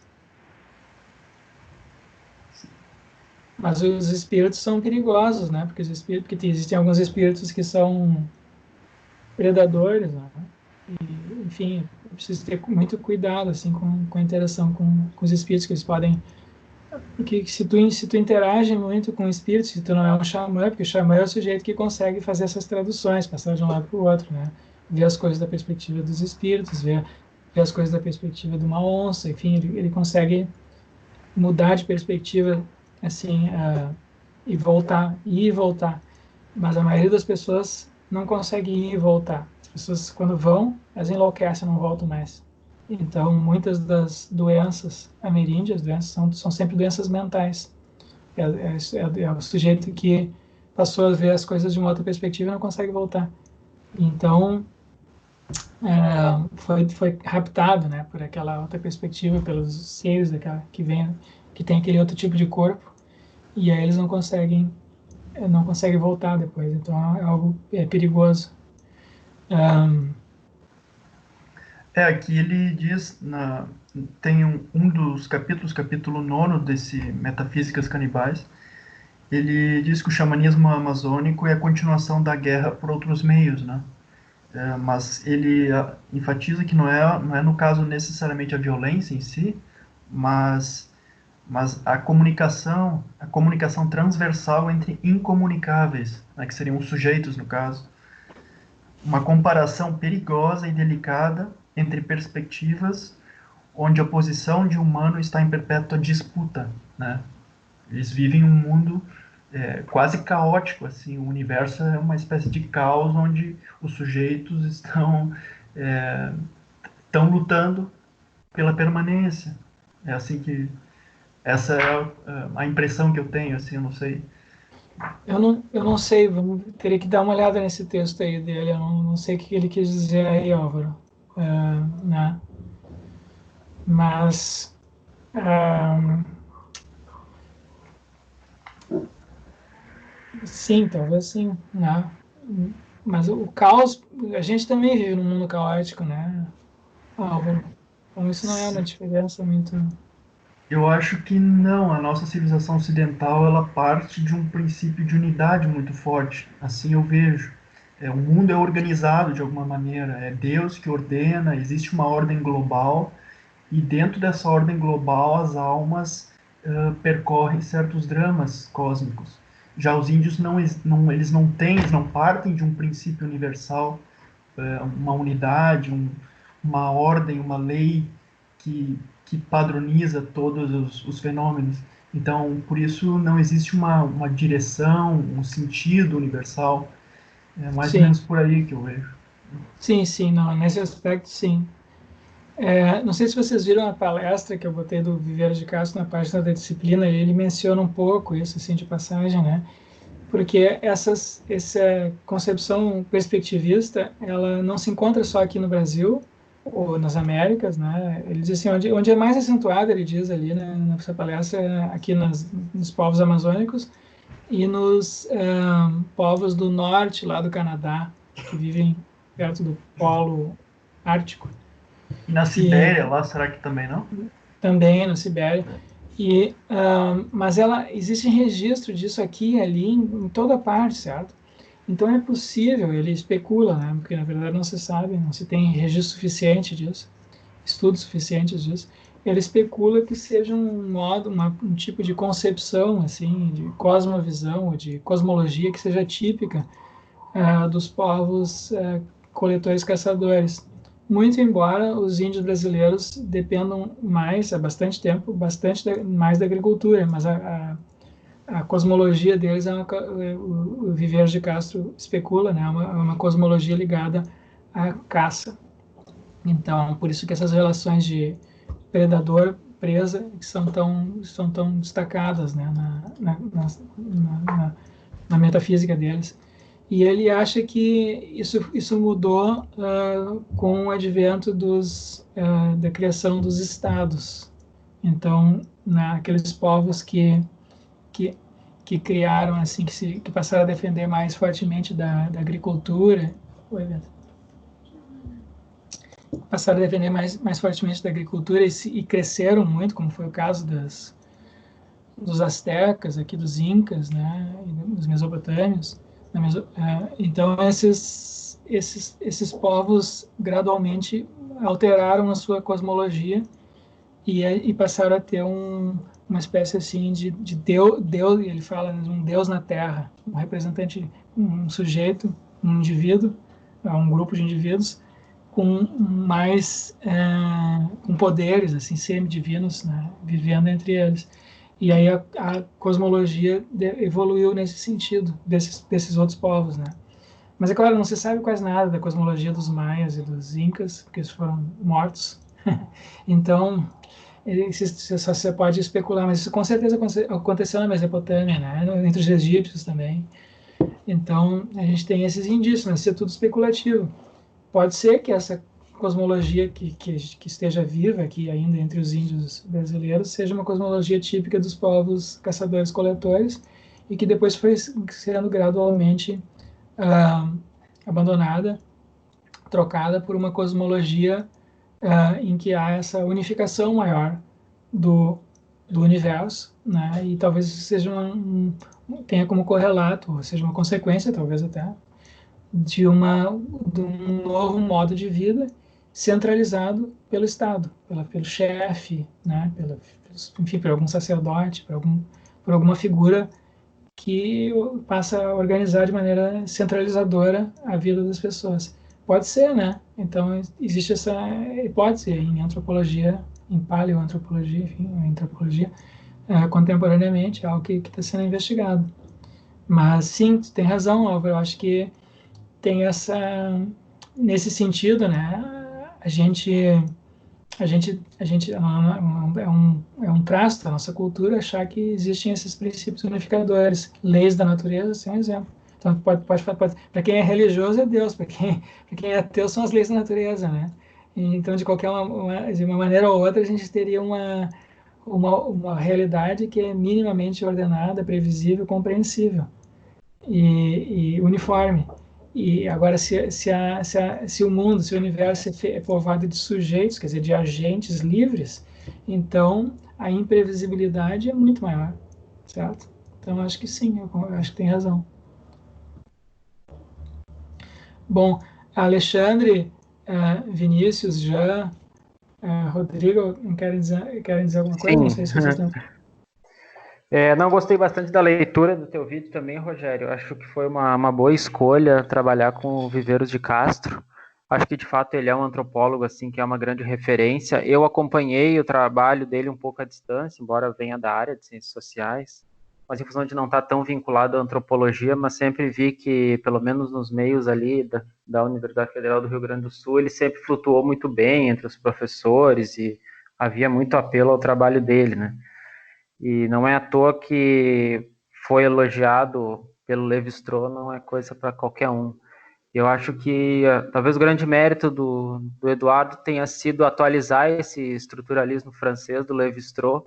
Mas os espíritos são perigosos, né? Porque existem alguns espíritos que são predadores, né? E, enfim, precisa ter muito cuidado assim com a interação com os espíritos, que eles podem, porque se tu interage muito com espíritos, se tu não é um xamã, porque o xamã é o sujeito que consegue fazer essas traduções, passar de um lado para o outro, né? Ver as coisas da perspectiva dos espíritos, ver as coisas da perspectiva de uma onça, enfim, ele consegue mudar de perspectiva assim, ir e voltar. Mas a maioria das pessoas não conseguem ir e voltar. As pessoas, quando vão, elas enlouquecem, não voltam mais. Então, muitas das doenças ameríndias, são sempre doenças mentais. É o sujeito que passou a ver as coisas de uma outra perspectiva e não consegue voltar. Então, foi raptado, né, por aquela outra perspectiva, pelos seios que tem aquele outro tipo de corpo, e aí eles não conseguem voltar depois. Então, é algo perigoso. Aqui ele diz, tem um dos capítulos, capítulo 9 desse Metafísicas Canibais, ele diz que o xamanismo amazônico é a continuação da guerra por outros meios, né? Mas ele enfatiza que não é no caso necessariamente a violência em si, mas a comunicação transversal entre incomunicáveis, né, que seriam os sujeitos no caso, uma comparação perigosa e delicada entre perspectivas onde a posição de humano está em perpétua disputa, né? Eles vivem um mundo quase caótico, assim, o universo é uma espécie de caos onde os sujeitos estão lutando pela permanência. É assim que essa é a impressão que eu tenho, assim, eu não sei. Eu não sei, teria que dar uma olhada nesse texto aí dele, eu não sei o que ele quis dizer aí, Álvaro. Né? Mas sim, talvez sim, né? Mas o caos, a gente também vive num mundo caótico, né, Álvaro? Então isso não é uma diferença muito... Eu acho que não, a nossa civilização ocidental, ela parte de um princípio de unidade muito forte, assim eu vejo. O mundo é organizado de alguma maneira, é Deus que ordena, existe uma ordem global, e dentro dessa ordem global as almas percorrem certos dramas cósmicos. Já os índios eles não partem de um princípio universal, uma unidade, uma ordem, uma lei que padroniza todos os fenômenos. Então, por isso não existe uma direção, um sentido universal. É mais ou Sim, menos por aí que eu vejo. sim, não, nesse aspecto, sim. Não sei se vocês viram a palestra que eu botei do Viveiro de Castro na página da disciplina, e ele menciona um pouco isso, assim, de passagem, né? Porque essa concepção perspectivista, ela não se encontra só aqui no Brasil ou nas Américas, né? Ele diz assim, onde é mais acentuada, ele diz ali, né, nessa palestra, aqui nos povos amazônicos e nos povos do norte, lá do Canadá, que vivem perto do polo ártico. E na Sibéria, lá, será que também não? Também na Sibéria. Mas existe registro disso aqui e ali em toda parte, certo? Então é possível, ele especula, né? Porque na verdade não se sabe, não se tem registro suficiente disso, estudos suficientes disso. Ele especula que seja um tipo de concepção, assim, de cosmovisão, ou de cosmologia que seja típica dos povos coletores caçadores. Muito embora os índios brasileiros dependam mais, há bastante tempo, mais da agricultura, mas a cosmologia deles o Viveiro de Castro especula, né, é uma cosmologia ligada à caça. Então, por isso que essas relações de predador-presa são tão destacadas, né, na metafísica deles. E ele acha que isso mudou com o advento da criação dos estados. Então, aqueles povos que criaram, assim, que passaram a defender mais fortemente da agricultura, passaram a defender mais fortemente da agricultura e cresceram muito, como foi o caso dos astecas, aqui dos incas, né, e dos mesopotâmios. Então, esses povos gradualmente alteraram a sua cosmologia e passaram a ter uma espécie assim de Deus, ele fala de um Deus na Terra, um representante, um sujeito, um indivíduo, um grupo de indivíduos com com poderes assim semidivinos, né, vivendo entre eles. E aí a cosmologia evoluiu nesse sentido desses outros povos, né? Mas é claro, não se sabe quase nada da cosmologia dos maias e dos incas, porque eles foram mortos. Então, você pode especular, mas isso com certeza aconteceu na Mesopotâmia, né? Entre os egípcios também. Então, a gente tem esses indícios, mas isso é tudo especulativo. Pode ser que essa cosmologia que esteja viva aqui ainda entre os índios brasileiros seja uma cosmologia típica dos povos caçadores-coletores e que depois foi sendo gradualmente abandonada, trocada por uma cosmologia em que há essa unificação maior do universo, né? E talvez seja tenha como correlato, ou seja uma consequência, talvez até, de um novo modo de vida centralizado pelo Estado, pelo chefe, né? Enfim, por algum sacerdote, por alguma figura que passa a organizar de maneira centralizadora a vida das pessoas. Pode ser, né? Então, existe essa hipótese em antropologia, em paleoantropologia, enfim, em antropologia, contemporaneamente, é algo que está sendo investigado. Mas, sim, tem razão, Álvaro, eu acho que tem nesse sentido, né? A gente é um traço da nossa cultura achar que existem esses princípios unificadores. Leis da natureza, sem exemplo. Então, pode para quem é religioso é Deus, para quem é ateu são as leis da natureza, né? Então, de de uma maneira ou outra, a gente teria uma realidade que é minimamente ordenada, previsível, compreensível e uniforme. E agora, se o mundo, se o universo é povoado de sujeitos, quer dizer, de agentes livres, então a imprevisibilidade é muito maior, certo? Então, acho que sim, eu acho que tem razão. Bom, Alexandre, Vinícius, Jean, Rodrigo, querem dizer alguma coisa? Sim. Não sei se vocês estão... Não, gostei bastante da leitura do teu vídeo também, Rogério. Acho que foi uma boa escolha trabalhar com o Viveiros de Castro. Acho que, de fato, ele é um antropólogo assim, que é uma grande referência. Eu acompanhei o trabalho dele um pouco à distância, embora venha da área de ciências sociais, mas em função de não estar tão vinculado à antropologia, mas sempre vi que, pelo menos nos meios ali da Universidade Federal do Rio Grande do Sul, ele sempre flutuou muito bem entre os professores e havia muito apelo ao trabalho dele, né? E não é à toa que foi elogiado pelo Lévi-Strauss, não é coisa para qualquer um. Eu acho que talvez o grande mérito do Eduardo tenha sido atualizar esse estruturalismo francês do Lévi-Strauss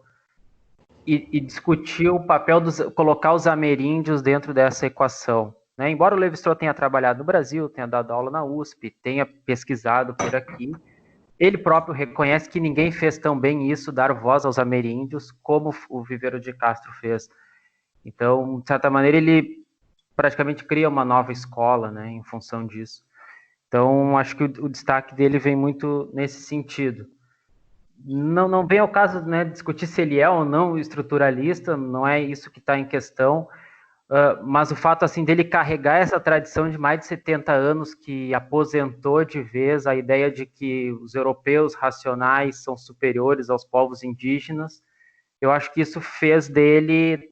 e discutir o papel colocar os ameríndios dentro dessa equação. Né? Embora o Lévi-Strauss tenha trabalhado no Brasil, tenha dado aula na USP, tenha pesquisado por aqui, ele próprio reconhece que ninguém fez tão bem isso, dar voz aos ameríndios, como o Viveiro de Castro fez. Então, de certa maneira, ele praticamente cria uma nova escola, né, em função disso. Então, acho que o destaque dele vem muito nesse sentido. Não vem ao caso, né, discutir se ele é ou não estruturalista, não é isso que está em questão, mas o fato assim dele carregar essa tradição de mais de 70 anos que aposentou de vez a ideia de que os europeus racionais são superiores aos povos indígenas, eu acho que isso fez dele,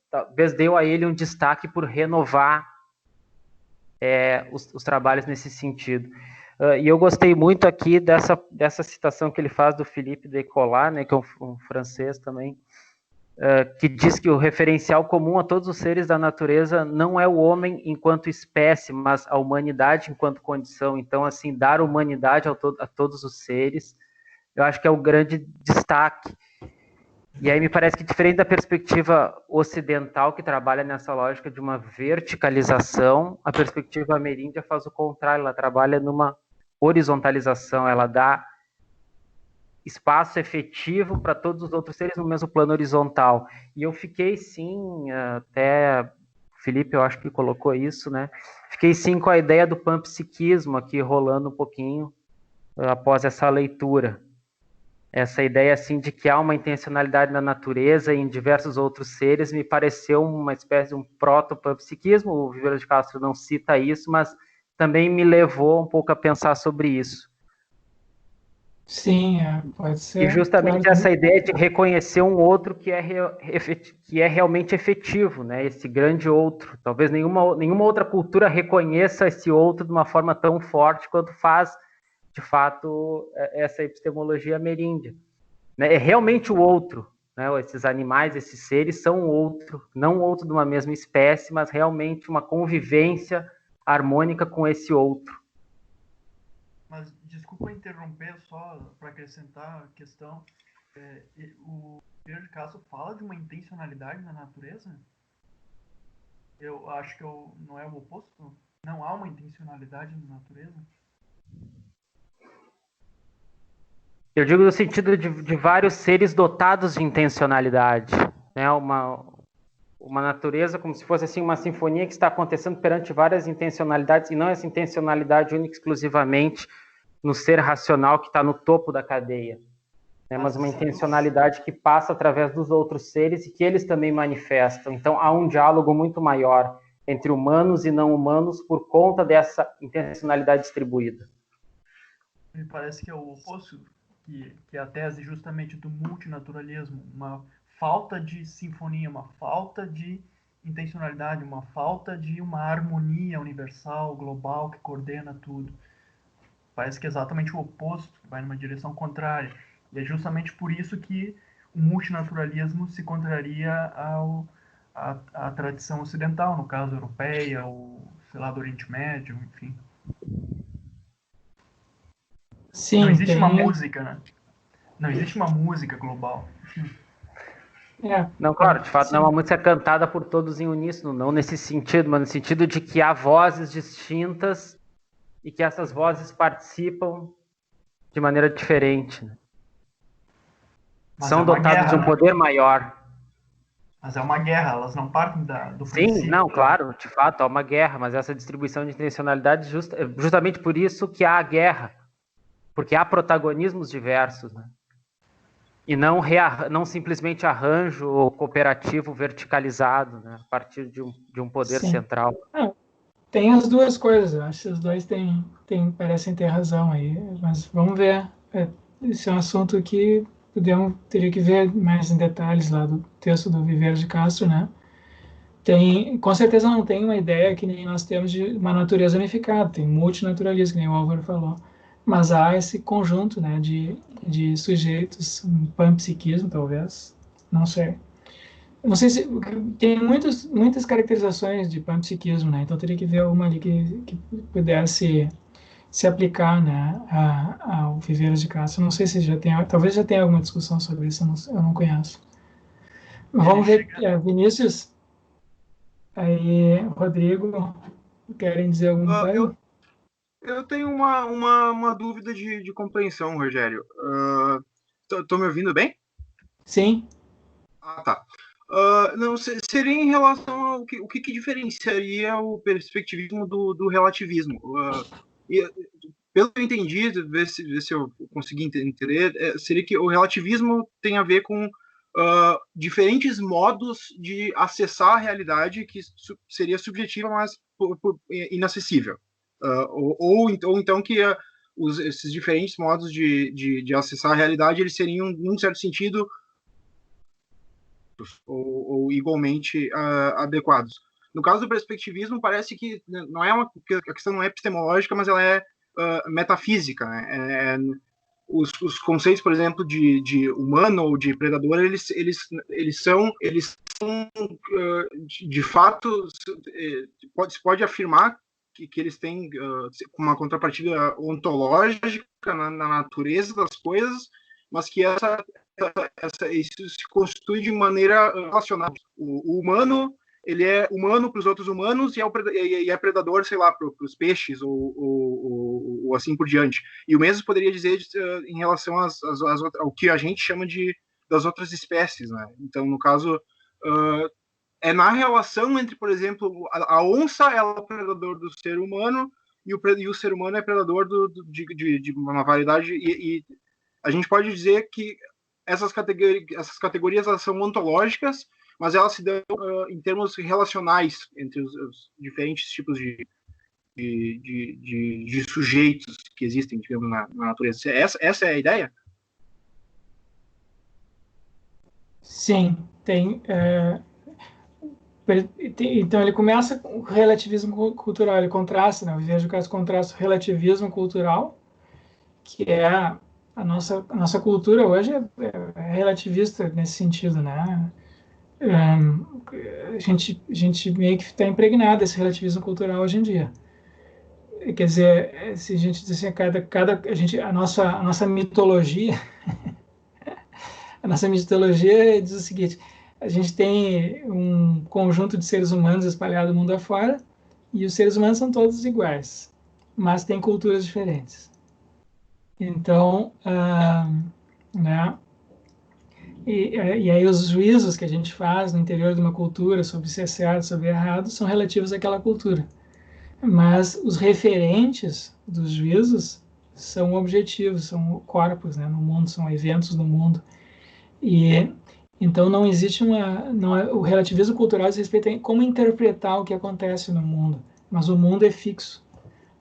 talvez deu a ele um destaque por renovar os trabalhos nesse sentido. E eu gostei muito aqui dessa citação que ele faz do Philippe de Collat, né, que é um francês também, que diz que o referencial comum a todos os seres da natureza não é o homem enquanto espécie, mas a humanidade enquanto condição. Então, assim, dar humanidade a todos os seres, eu acho que é o grande destaque. E aí me parece que, diferente da perspectiva ocidental, que trabalha nessa lógica de uma verticalização, a perspectiva ameríndia faz o contrário, ela trabalha numa horizontalização, ela dá espaço efetivo para todos os outros seres no mesmo plano horizontal. E eu fiquei, sim, até o Felipe, eu acho que colocou isso, né? Fiquei, sim, com a ideia do panpsiquismo aqui rolando um pouquinho após essa leitura. Essa ideia, assim, de que há uma intencionalidade na natureza e em diversos outros seres me pareceu uma espécie de um proto-panpsiquismo. O Viveiro de Castro não cita isso, mas também me levou um pouco a pensar sobre isso. Sim, pode ser. E justamente Claro, essa ideia de reconhecer um outro que é realmente efetivo, né? Esse grande outro. Talvez nenhuma outra cultura reconheça esse outro de uma forma tão forte quanto faz, de fato, essa epistemologia ameríndia. Né? É realmente o outro. Né? Esses animais, esses seres são outro, não outro de uma mesma espécie, mas realmente uma convivência harmônica com esse outro. Mas desculpa interromper só para acrescentar a questão. O Pedro de Castro fala de uma intencionalidade na natureza? Eu acho que não é o oposto? Não há uma intencionalidade na natureza? Eu digo no sentido de vários seres dotados de intencionalidade. Né? Uma natureza como se fosse assim uma sinfonia que está acontecendo perante várias intencionalidades, e não essa intencionalidade única e exclusivamente no ser racional que está no topo da cadeia. Né? Mas uma intencionalidade que passa através dos outros seres e que eles também manifestam. Então há um diálogo muito maior entre humanos e não humanos por conta dessa intencionalidade distribuída. Me parece que é o oposto, que é a tese justamente do multinaturalismo, uma falta de sinfonia, uma falta de intencionalidade, uma falta de uma harmonia universal, global, que coordena tudo. Parece que é exatamente o oposto, vai numa direção contrária. E é justamente por isso que o multinaturalismo se contraria à tradição ocidental, no caso europeia, ou, sei lá, do Oriente Médio, enfim. sim, Não existe uma tem. música, né? Não existe uma música global. Não, claro, de fato sim. não é uma música cantada por todos em uníssono, não nesse sentido, mas no sentido de que há vozes distintas e que essas vozes participam de maneira diferente. Mas São é uma dotados de guerra, um né? poder maior. Mas é uma guerra, elas não partem do Sim, princípio. não, claro, de fato, há uma guerra, mas essa distribuição de intencionalidade, justamente por isso que há a guerra, porque há protagonismos diversos, né? E não simplesmente arranjo ou cooperativo verticalizado, né? A partir de um poder Sim. central. Tem as duas coisas, eu acho que os dois parecem ter razão aí, mas vamos ver. Esse é um assunto que teria que ver mais em detalhes lá do texto do Viveiro de Castro, né? Com certeza não tem uma ideia que nem nós temos de uma natureza unificada, tem multinaturalismo, que nem o Álvaro falou, mas há esse conjunto, né, de sujeitos, um panpsiquismo talvez, não sei. Não sei se tem muitas caracterizações de panpsiquismo, né? Então teria que ver uma ali que pudesse se aplicar, né, ao Viveiro de Castro. Não sei se talvez já tenha alguma discussão sobre isso, eu não conheço. Vamos ver, Vinícius, aí Rodrigo, querem dizer alguma coisa? Eu tenho uma dúvida de compreensão, Rogério. Tô me ouvindo bem? Sim. Ah, tá. Não, seria em relação ao o que diferenciaria o perspectivismo do relativismo. Pelo que eu entendi, ver se eu consegui entender, seria que o relativismo tem a ver com diferentes modos de acessar a realidade que seria subjetiva, mas inacessível. Ou então que esses diferentes modos de acessar a realidade, eles seriam, num certo sentido, ou igualmente adequados. No caso do perspectivismo, parece que não é a questão não é epistemológica, mas ela é metafísica. Né? Os conceitos, por exemplo, de humano ou de predador, eles são de fato, se pode afirmar que eles têm uma contrapartida ontológica na natureza das coisas, mas que isso se constitui de maneira relacionada. O humano, ele é humano para os outros humanos e é predador, sei lá, para os peixes ou assim por diante. E o mesmo poderia dizer em relação ao que a gente chama das outras espécies, né? Então, no caso, é na relação entre, por exemplo, a onça é o predador do ser humano e o ser humano é predador de uma variedade e a gente pode dizer que essas categorias elas são ontológicas, mas elas se dão em termos relacionais entre os diferentes tipos de sujeitos que existem, digamos, na natureza. Essa é a ideia? Sim, tem. Então ele começa com o relativismo cultural, ele contrasta, né? Eu vejo que contrasta o relativismo cultural, que é a nossa cultura hoje é relativista nesse sentido, né? A gente meio que está impregnado desse relativismo cultural hoje em dia. Quer dizer, se a gente diz assim, a nossa mitologia, a nossa mitologia diz o seguinte: a gente tem um conjunto de seres humanos espalhado no mundo afora, e os seres humanos são todos iguais, mas têm culturas diferentes. Então, né? E aí os juízos que a gente faz no interior de uma cultura sobre se é certo, sobre errado, são relativos àquela cultura. Mas os referentes dos juízos são objetivos, são corpos, né, no mundo, são eventos no mundo. E então não existe o relativismo cultural diz respeito a como interpretar o que acontece no mundo, mas o mundo é fixo.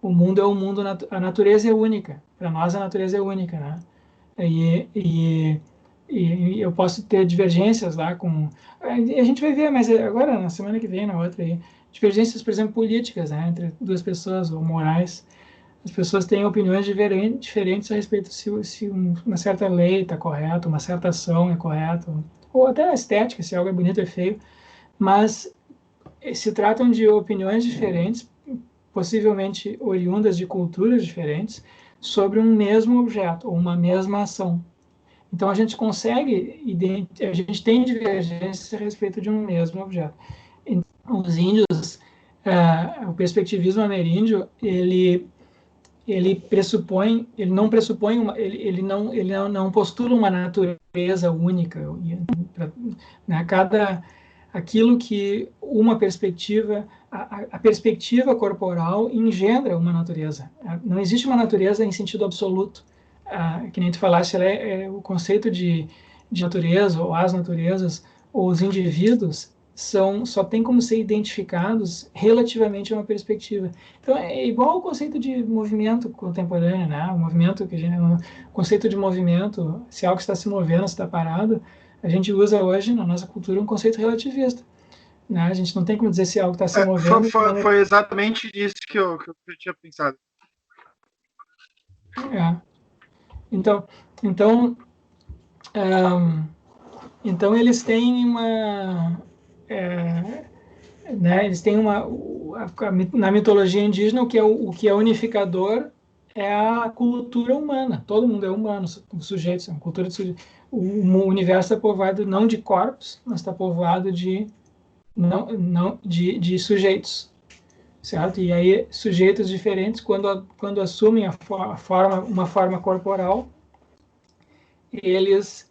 O mundo é o mundo, a natureza é única. Para nós a natureza é única, né? E eu posso ter divergências lá com... A gente vai ver, mas agora, na semana que vem, na outra aí, divergências, por exemplo, políticas, né, entre duas pessoas, ou morais. As pessoas têm opiniões diferentes a respeito se uma certa lei está correta, uma certa ação é correta, ou até a estética, se algo é bonito ou é feio, mas se tratam de opiniões diferentes, possivelmente oriundas de culturas diferentes, sobre um mesmo objeto, ou uma mesma ação. Então, a gente a gente tem divergências a respeito de um mesmo objeto. Então, os índios, o perspectivismo ameríndio, ele não postula uma natureza única, né? Aquilo que uma perspectiva, a perspectiva corporal engendra uma natureza. Não existe uma natureza em sentido absoluto. Que nem tu falaste, o conceito de natureza, ou as naturezas, ou os indivíduos, só tem como ser identificados relativamente a uma perspectiva. Então, é igual ao conceito de movimento contemporâneo, né? O conceito de movimento, se algo está se movendo, se está parado, a gente usa hoje, na nossa cultura, um conceito relativista. Né? A gente não tem como dizer se algo está se movendo... Foi exatamente isso que eu tinha pensado. Então eles têm né, eles têm na mitologia indígena o que é unificador é a cultura humana. Todo mundo é humano, os sujeitos, é uma cultura de sujeitos. O universo está povoado não de corpos, mas está povoado de sujeitos. Certo? E aí sujeitos diferentes, quando assumem uma forma corporal, eles,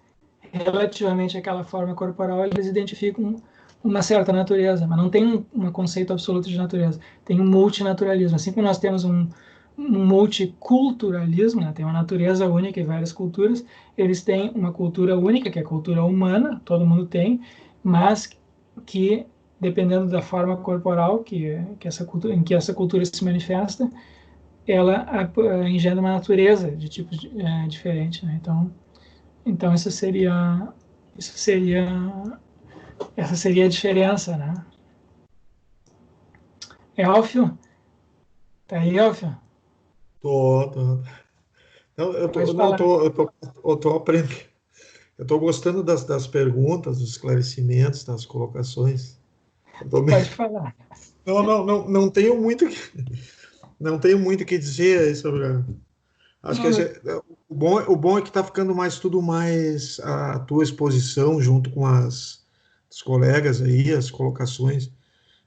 relativamente àquela forma corporal, eles identificam uma certa natureza, mas não tem um conceito absoluto de natureza. Tem um multinaturalismo. Assim como nós temos um multiculturalismo, né? Tem uma natureza única em várias culturas, eles têm uma cultura única, que é a cultura humana, todo mundo tem, mas que dependendo da forma corporal em que essa cultura se manifesta, ela engendra uma natureza de tipo diferente, né? Então essa seria a diferença, né? Elfio? Tá aí, Elfio? Tô. Não, eu tô aprendendo. Eu tô gostando das perguntas, dos esclarecimentos, das colocações. Pode falar. Não tenho muito o que dizer sobre. Acho que o bom é que está ficando tudo mais a tua exposição junto com os colegas aí, as colocações,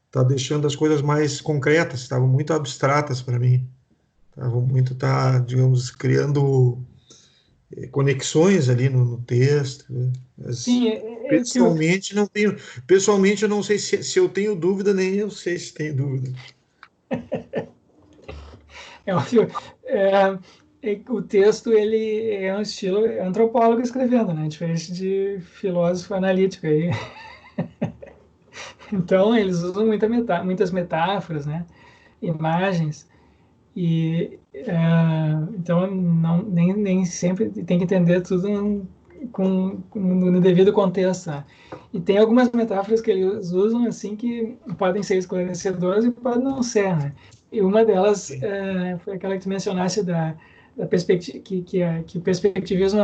está deixando as coisas mais concretas, estavam muito abstratas para mim. Digamos, criando conexões ali no texto. Mas, sim, pessoalmente eu não sei se eu tenho dúvida, nem eu sei se tenho dúvida. O texto ele é um estilo antropólogo escrevendo, né? Diferente de filósofo analítico aí. Então eles usam muitas metáforas, né? imagens, e então nem sempre tem que entender tudo no devido contexto, né? E tem algumas metáforas que eles usam assim que podem ser esclarecedoras e podem não ser, né? E uma delas foi aquela que tu mencionaste da perspectiva que o perspectivismo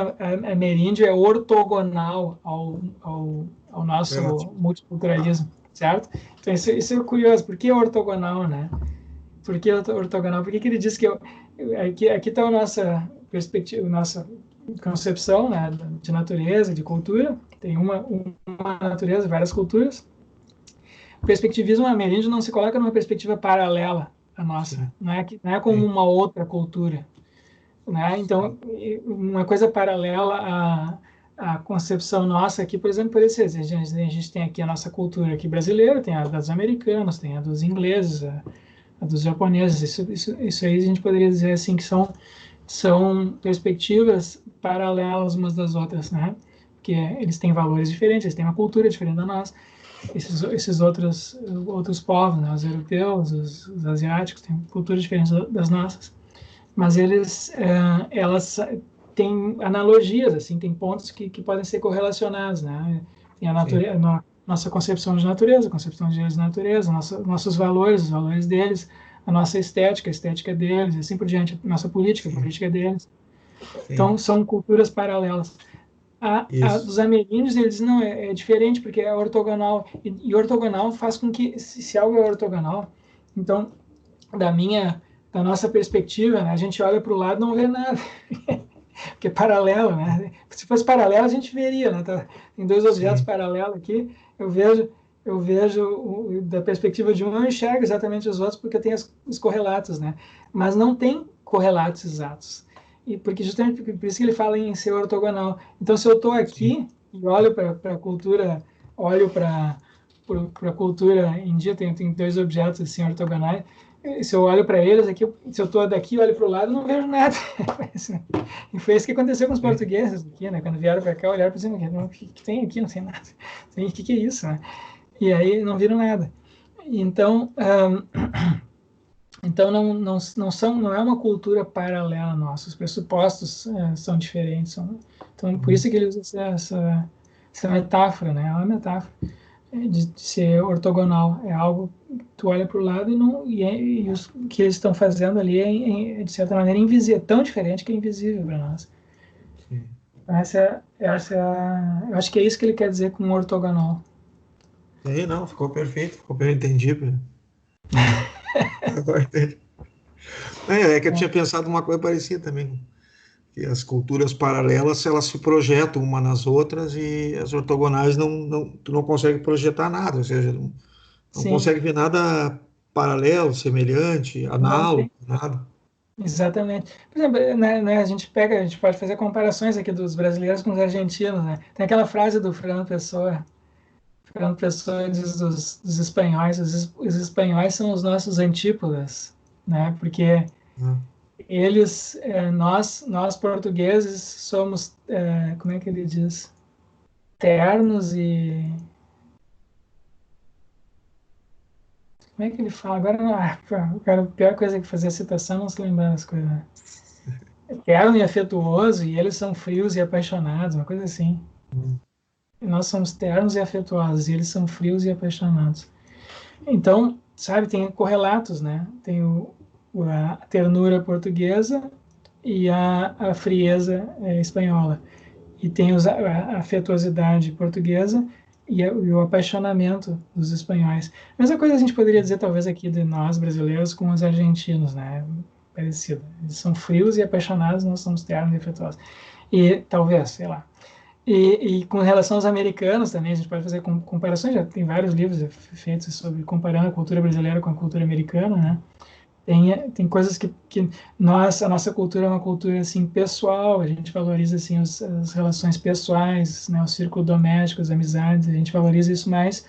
ameríndio é ortogonal ao nosso multiculturalismo, certo? Então isso é curioso. Por que ortogonal, né? Por que ortogonal? Por que ele diz que aqui está a nossa perspectiva, nossa concepção, né, de natureza, de cultura? Tem uma natureza, várias culturas. O perspectivismo ameríndio não se coloca numa perspectiva paralela à nossa, não é como uma outra cultura, né? Então, uma coisa paralela à concepção nossa aqui, por exemplo, a gente tem aqui a nossa cultura aqui brasileira, tem a dos americanos, tem a dos ingleses, a dos japoneses. Isso aí a gente poderia dizer assim que são perspectivas paralelas umas das outras, né? Porque eles têm valores diferentes, eles têm uma cultura diferente da nossa. Esses outros povos, né? Os europeus, os asiáticos, têm culturas diferentes das nossas. Mas elas têm analogias, assim, tem pontos que podem ser correlacionados, né? Tem a nossa concepção de natureza, a concepção de natureza, nossos valores, os valores deles, a nossa estética, a estética deles, e assim por diante, a nossa política, a política deles. Então, são culturas paralelas. A dos ameríndios, eles dizem, não, é diferente, porque é ortogonal, e ortogonal faz com que, se algo é ortogonal, então, da nossa perspectiva, né, a gente olha para o lado e não vê nada, porque é paralelo, né? Se fosse paralelo, a gente veria, né? Tem dois objetos paralelos aqui, eu vejo da perspectiva de um, eu enxergo exatamente os outros, porque eu tenho os correlatos, né? Mas não tem correlatos exatos. E porque justamente por isso que ele fala em ser ortogonal. Então, se eu estou aqui e olho para a cultura, olho para a cultura indígena, tem dois objetos assim ortogonais, se eu olho para eles aqui, se eu estou daqui e olho para o lado, não vejo nada. E foi isso que aconteceu com os portugueses aqui, né? Quando vieram para cá, olharam para cima, o que tem aqui? Não tem nada. O que é isso, né? E aí não viram nada. Então, não é uma cultura paralela nossa. Os pressupostos são diferentes. Então, por isso que ele usa essa metáfora, né? É uma metáfora de ser ortogonal. É algo que tu olha para o lado e o que eles estão fazendo ali é, de certa maneira, invisível. É tão diferente que é invisível para nós. Eu acho que é isso que ele quer dizer com ortogonal. Não, ficou perfeito, ficou bem entendido. Agora entendi. É que eu tinha pensado uma coisa parecida também, que as culturas paralelas, elas se projetam uma nas outras e as ortogonais tu não consegue projetar nada, ou seja, não consegue ver nada paralelo, semelhante, análogo, nada. Exatamente. Por exemplo, né, a gente pode fazer comparações aqui dos brasileiros com os argentinos, né? Tem aquela frase do Fernando Pessoa diz dos espanhóis, os espanhóis são os nossos antípodas, né? Porque eles, nós portugueses somos, como é que ele diz? Ternos e... Como é que ele fala? Agora, a pior coisa que fazer a citação é não se lembrar das coisas. É terno e afetuoso, e eles são frios e apaixonados, uma coisa assim. E nós somos ternos e afetuosos, e eles são frios e apaixonados. Então, sabe, tem correlatos, né? Tem a ternura portuguesa e a frieza espanhola. E tem a afetuosidade portuguesa e o apaixonamento dos espanhóis. A mesma coisa a gente poderia dizer, talvez, aqui de nós, brasileiros, com os argentinos, né? Parecido. Eles são frios e apaixonados, nós somos ternos e afetuosos. E talvez, sei lá. E com relação aos americanos também, a gente pode fazer comparações, já tem vários livros feitos sobre comparando a cultura brasileira com a cultura americana, né? Tem coisas que a nossa cultura é uma cultura assim pessoal, a gente valoriza assim as relações pessoais, né, o círculo doméstico, as amizades, a gente valoriza isso mais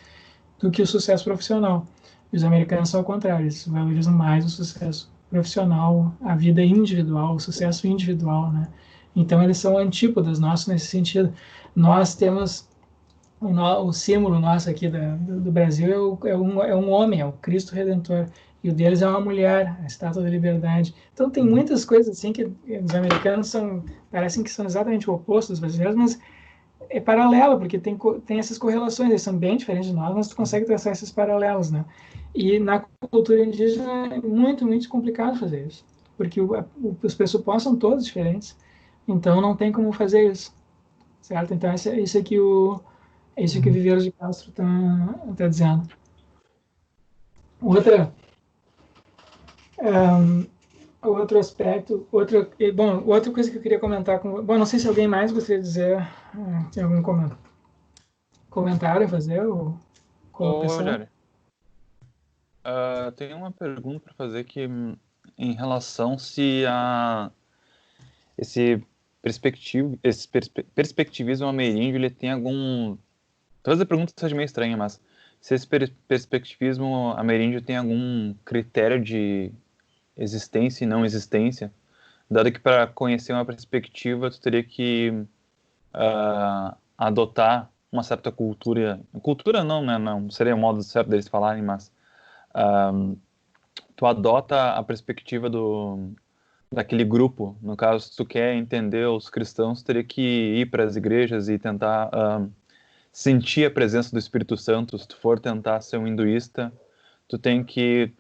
do que o sucesso profissional. E os americanos são ao contrário, eles valorizam mais o sucesso profissional, a vida individual, o sucesso individual, né? Então eles são antípodas nossos nesse sentido. Nós temos o símbolo nosso aqui do Brasil é um homem, é o Cristo Redentor. E o deles é uma mulher, a Estátua da Liberdade. Então tem muitas coisas assim que os americanos parecem que são exatamente o oposto dos brasileiros, mas é paralelo, porque tem essas correlações, eles são bem diferentes de nós, mas tu consegue traçar esses paralelos, né? E na cultura indígena é muito, muito complicado fazer isso, porque os pressupostos são todos diferentes, então não tem como fazer isso, certo? Então isso é que o Viveiros de Castro está dizendo. Outro aspecto, outra coisa que eu queria comentar não sei se alguém mais gostaria de dizer, tem algum comentário a fazer ou colocação? Rogério, tem uma pergunta para fazer que em relação se esse perspectivismo ameríndio ele tem algum... Talvez a pergunta seja meio estranha, mas se esse perspectivismo ameríndio tem algum critério de existência e não existência, dado que para conhecer uma perspectiva tu teria que adotar uma certa cultura não, né, não seria o modo certo deles falarem, mas tu adota a perspectiva daquele grupo. No caso, se tu quer entender os cristãos, tu teria que ir para as igrejas e tentar sentir a presença do Espírito Santo. Se tu for tentar ser um hinduísta, tu tem que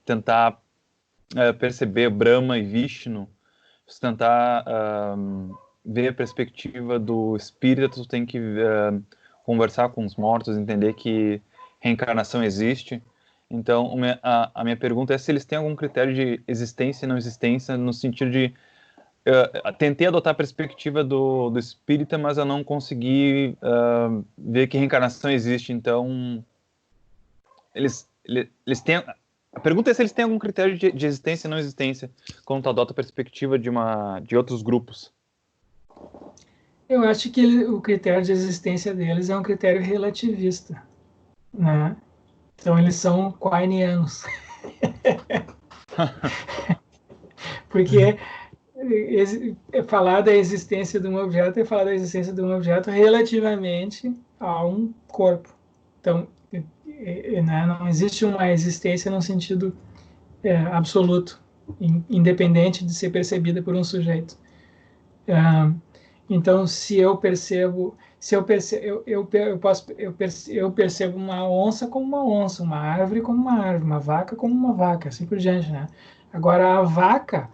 tentar perceber Brahma e Vishnu. Se tentar ver a perspectiva do espírito, tu tem que conversar com os mortos, entender que reencarnação existe. Então, a minha pergunta é se eles têm algum critério de existência e não existência, no sentido de tentei adotar a perspectiva do espírita, mas eu não consegui ver que reencarnação existe. Então, eles têm... A pergunta é se eles têm algum critério de existência e não existência quando tu adota a perspectiva de outros grupos. Eu acho que o critério de existência deles é um critério relativista, né? Então eles são quainianos. Porque falar da existência de um objeto é falar da existência de um objeto relativamente a um corpo. Então, né, não existe uma existência no sentido absoluto, independente de ser percebida por um sujeito. Então, se eu percebo uma onça como uma onça, uma árvore como uma árvore, uma vaca como uma vaca, assim por diante, né? Agora, a vaca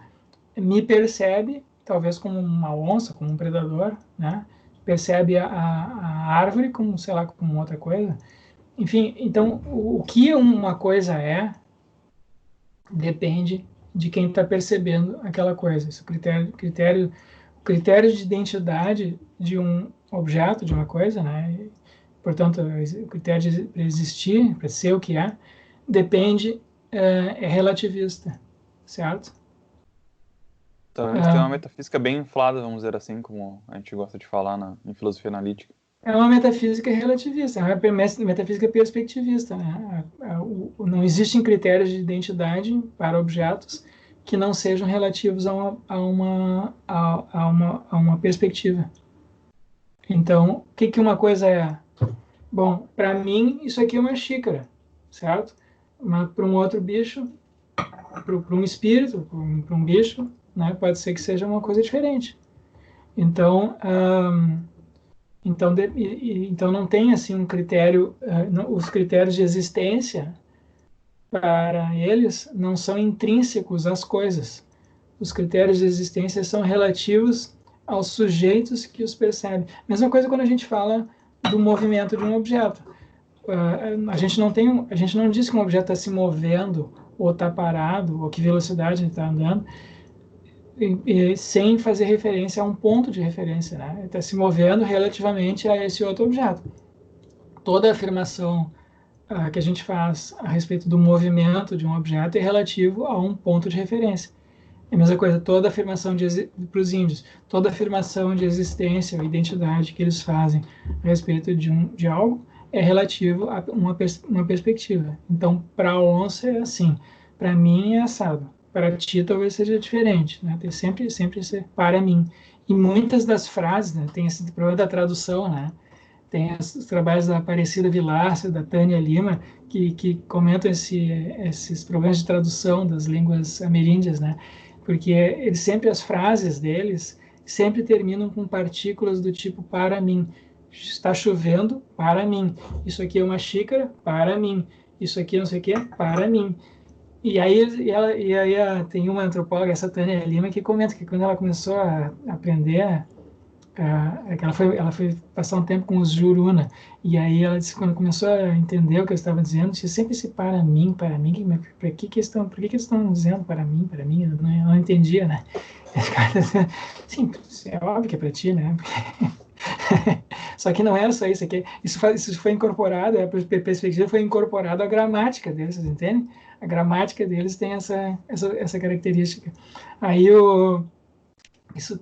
me percebe, talvez como uma onça, como um predador, né? Percebe a árvore como, sei lá, como outra coisa. Enfim, então, o que uma coisa depende de quem está percebendo aquela coisa. Esse critério de identidade de um objeto, de uma coisa, né? Portanto, o critério para existir, para ser o que depende, é relativista, certo? Então, eles têm uma metafísica bem inflada, vamos dizer assim, como a gente gosta de falar em filosofia analítica. É uma metafísica relativista, é uma metafísica perspectivista, né? Não existem critérios de identidade para objetos que não sejam relativos a uma perspectiva. Então, o que uma coisa é? Bom, para mim, isso aqui é uma xícara, certo? Mas para um outro bicho, para um espírito, para um bicho, né, pode ser que seja uma coisa diferente. Então, então não tem assim um critério, os critérios de existência para eles não são intrínsecos às coisas. Os critérios de existência são relativos aos sujeitos que os percebem. Mesma coisa quando a gente fala do movimento de um objeto. A gente não diz que um objeto está se movendo ou está parado ou que velocidade ele está andando sem fazer referência a um ponto de referência, né? Ele está se movendo relativamente a esse outro objeto. Toda afirmação que a gente faz a respeito do movimento de um objeto é relativo a um ponto de referência. É a mesma coisa, toda afirmação para os índios, toda afirmação de existência ou identidade que eles fazem a respeito de algo é relativo a uma perspectiva. Então, para a onça é assim, para mim é assado, para ti talvez seja diferente, né? Tem sempre esse para mim. E muitas das frases, né, tem esse problema da tradução, né? tem os trabalhos da Aparecida Vilaça, da Tânia Lima, que comentam esses problemas de tradução das línguas ameríndias, né? Porque eles sempre, as frases deles sempre terminam com partículas do tipo para mim. Está chovendo, para mim. Isso aqui é uma xícara, para mim. Isso aqui não sei o que, para mim. E aí tem uma antropóloga, essa Tânia Lima, que comenta que quando ela começou a aprender, ela foi passar um tempo com os Juruna, e aí ela disse que quando começou a entender o que eu estava dizendo, tinha sempre esse para mim, por que eles estão dizendo para mim, eu não entendia, né? Sim, é óbvio que é para ti, né? Só que não era só isso aqui. Isso foi incorporado, a perspectiva foi incorporada à gramática deles, vocês entendem? A gramática deles tem essa característica. Aí isso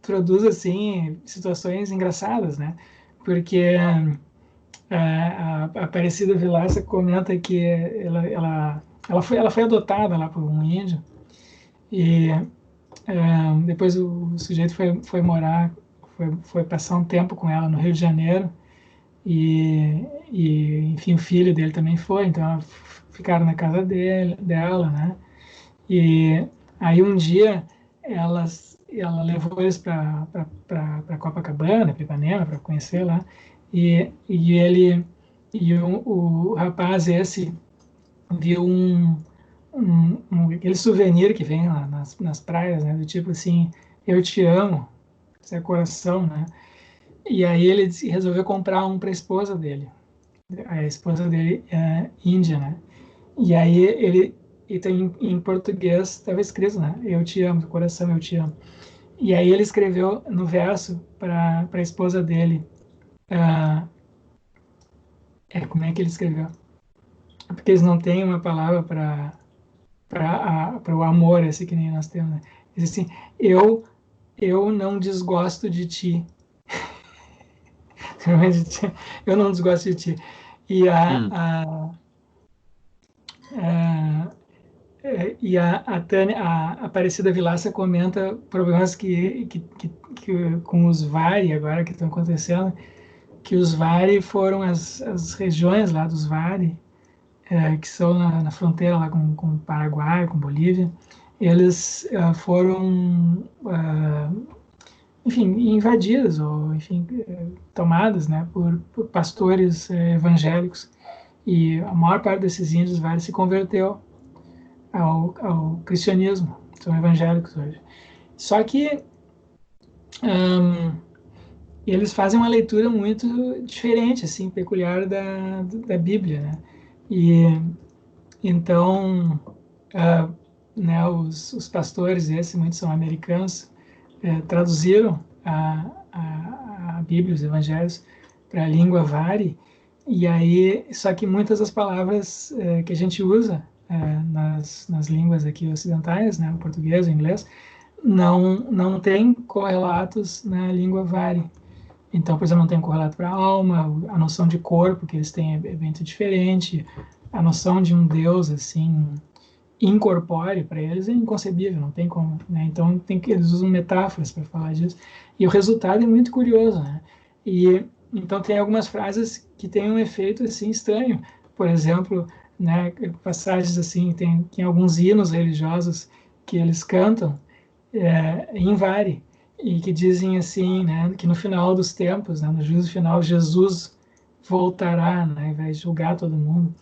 produz assim situações engraçadas, né? Porque a Aparecida Vilaça comenta que ela foi adotada lá por um índio e depois o sujeito foi morar, foi passar um tempo com ela no Rio de Janeiro e enfim, o filho dele também foi, então ficaram na casa dela, né? E aí um dia ela levou eles para Copacabana, para Ipanema, para conhecer lá, e o rapaz esse viu aquele souvenir que vem lá nas praias, né? Do tipo assim, eu te amo, isso é coração, né? E aí ele resolveu comprar um para a esposa dele. A esposa dele é índia, né? E aí e tem em português, estava escrito, né? Eu te amo, coração, eu te amo. E aí ele escreveu no verso para a esposa dele. Como é que ele escreveu? Porque eles não têm uma palavra para o amor, esse que nem nós temos, né? Diz assim, eu não desgosto de ti. Eu não desgosto de ti. E a Tânia, a Aparecida Vilaça comenta problemas que com os Vari agora que estão acontecendo, que os Vari foram as regiões lá dos Vari, que são na fronteira lá com o Paraguai, com Bolívia, eles foram enfim, invadidas ou, enfim, tomadas, né, por pastores evangélicos, e a maior parte desses índios se converteu ao cristianismo, são evangélicos hoje. Só que eles fazem uma leitura muito diferente, assim, peculiar da Bíblia, né, e então, né, os pastores, muitos são americanos, traduziram a Bíblia, os Evangelhos, para a língua Vari, e aí, só que muitas das palavras que a gente usa nas línguas aqui ocidentais, né, o português, o inglês, não tem correlatos na língua Vari. Então, por exemplo, não tem correlato para a alma, a noção de corpo que eles têm é muito diferente, a noção de um Deus, assim, incorpóreo para eles é inconcebível, não tem como, né? Então eles usam metáforas para falar disso, e o resultado é muito curioso, né? E então tem algumas frases que têm um efeito assim estranho, por exemplo, né, passagens assim, tem alguns hinos religiosos que eles cantam em Vari, e que dizem assim, né, que no final dos tempos, né, no juízo final, Jesus voltará, né, vai julgar todo mundo.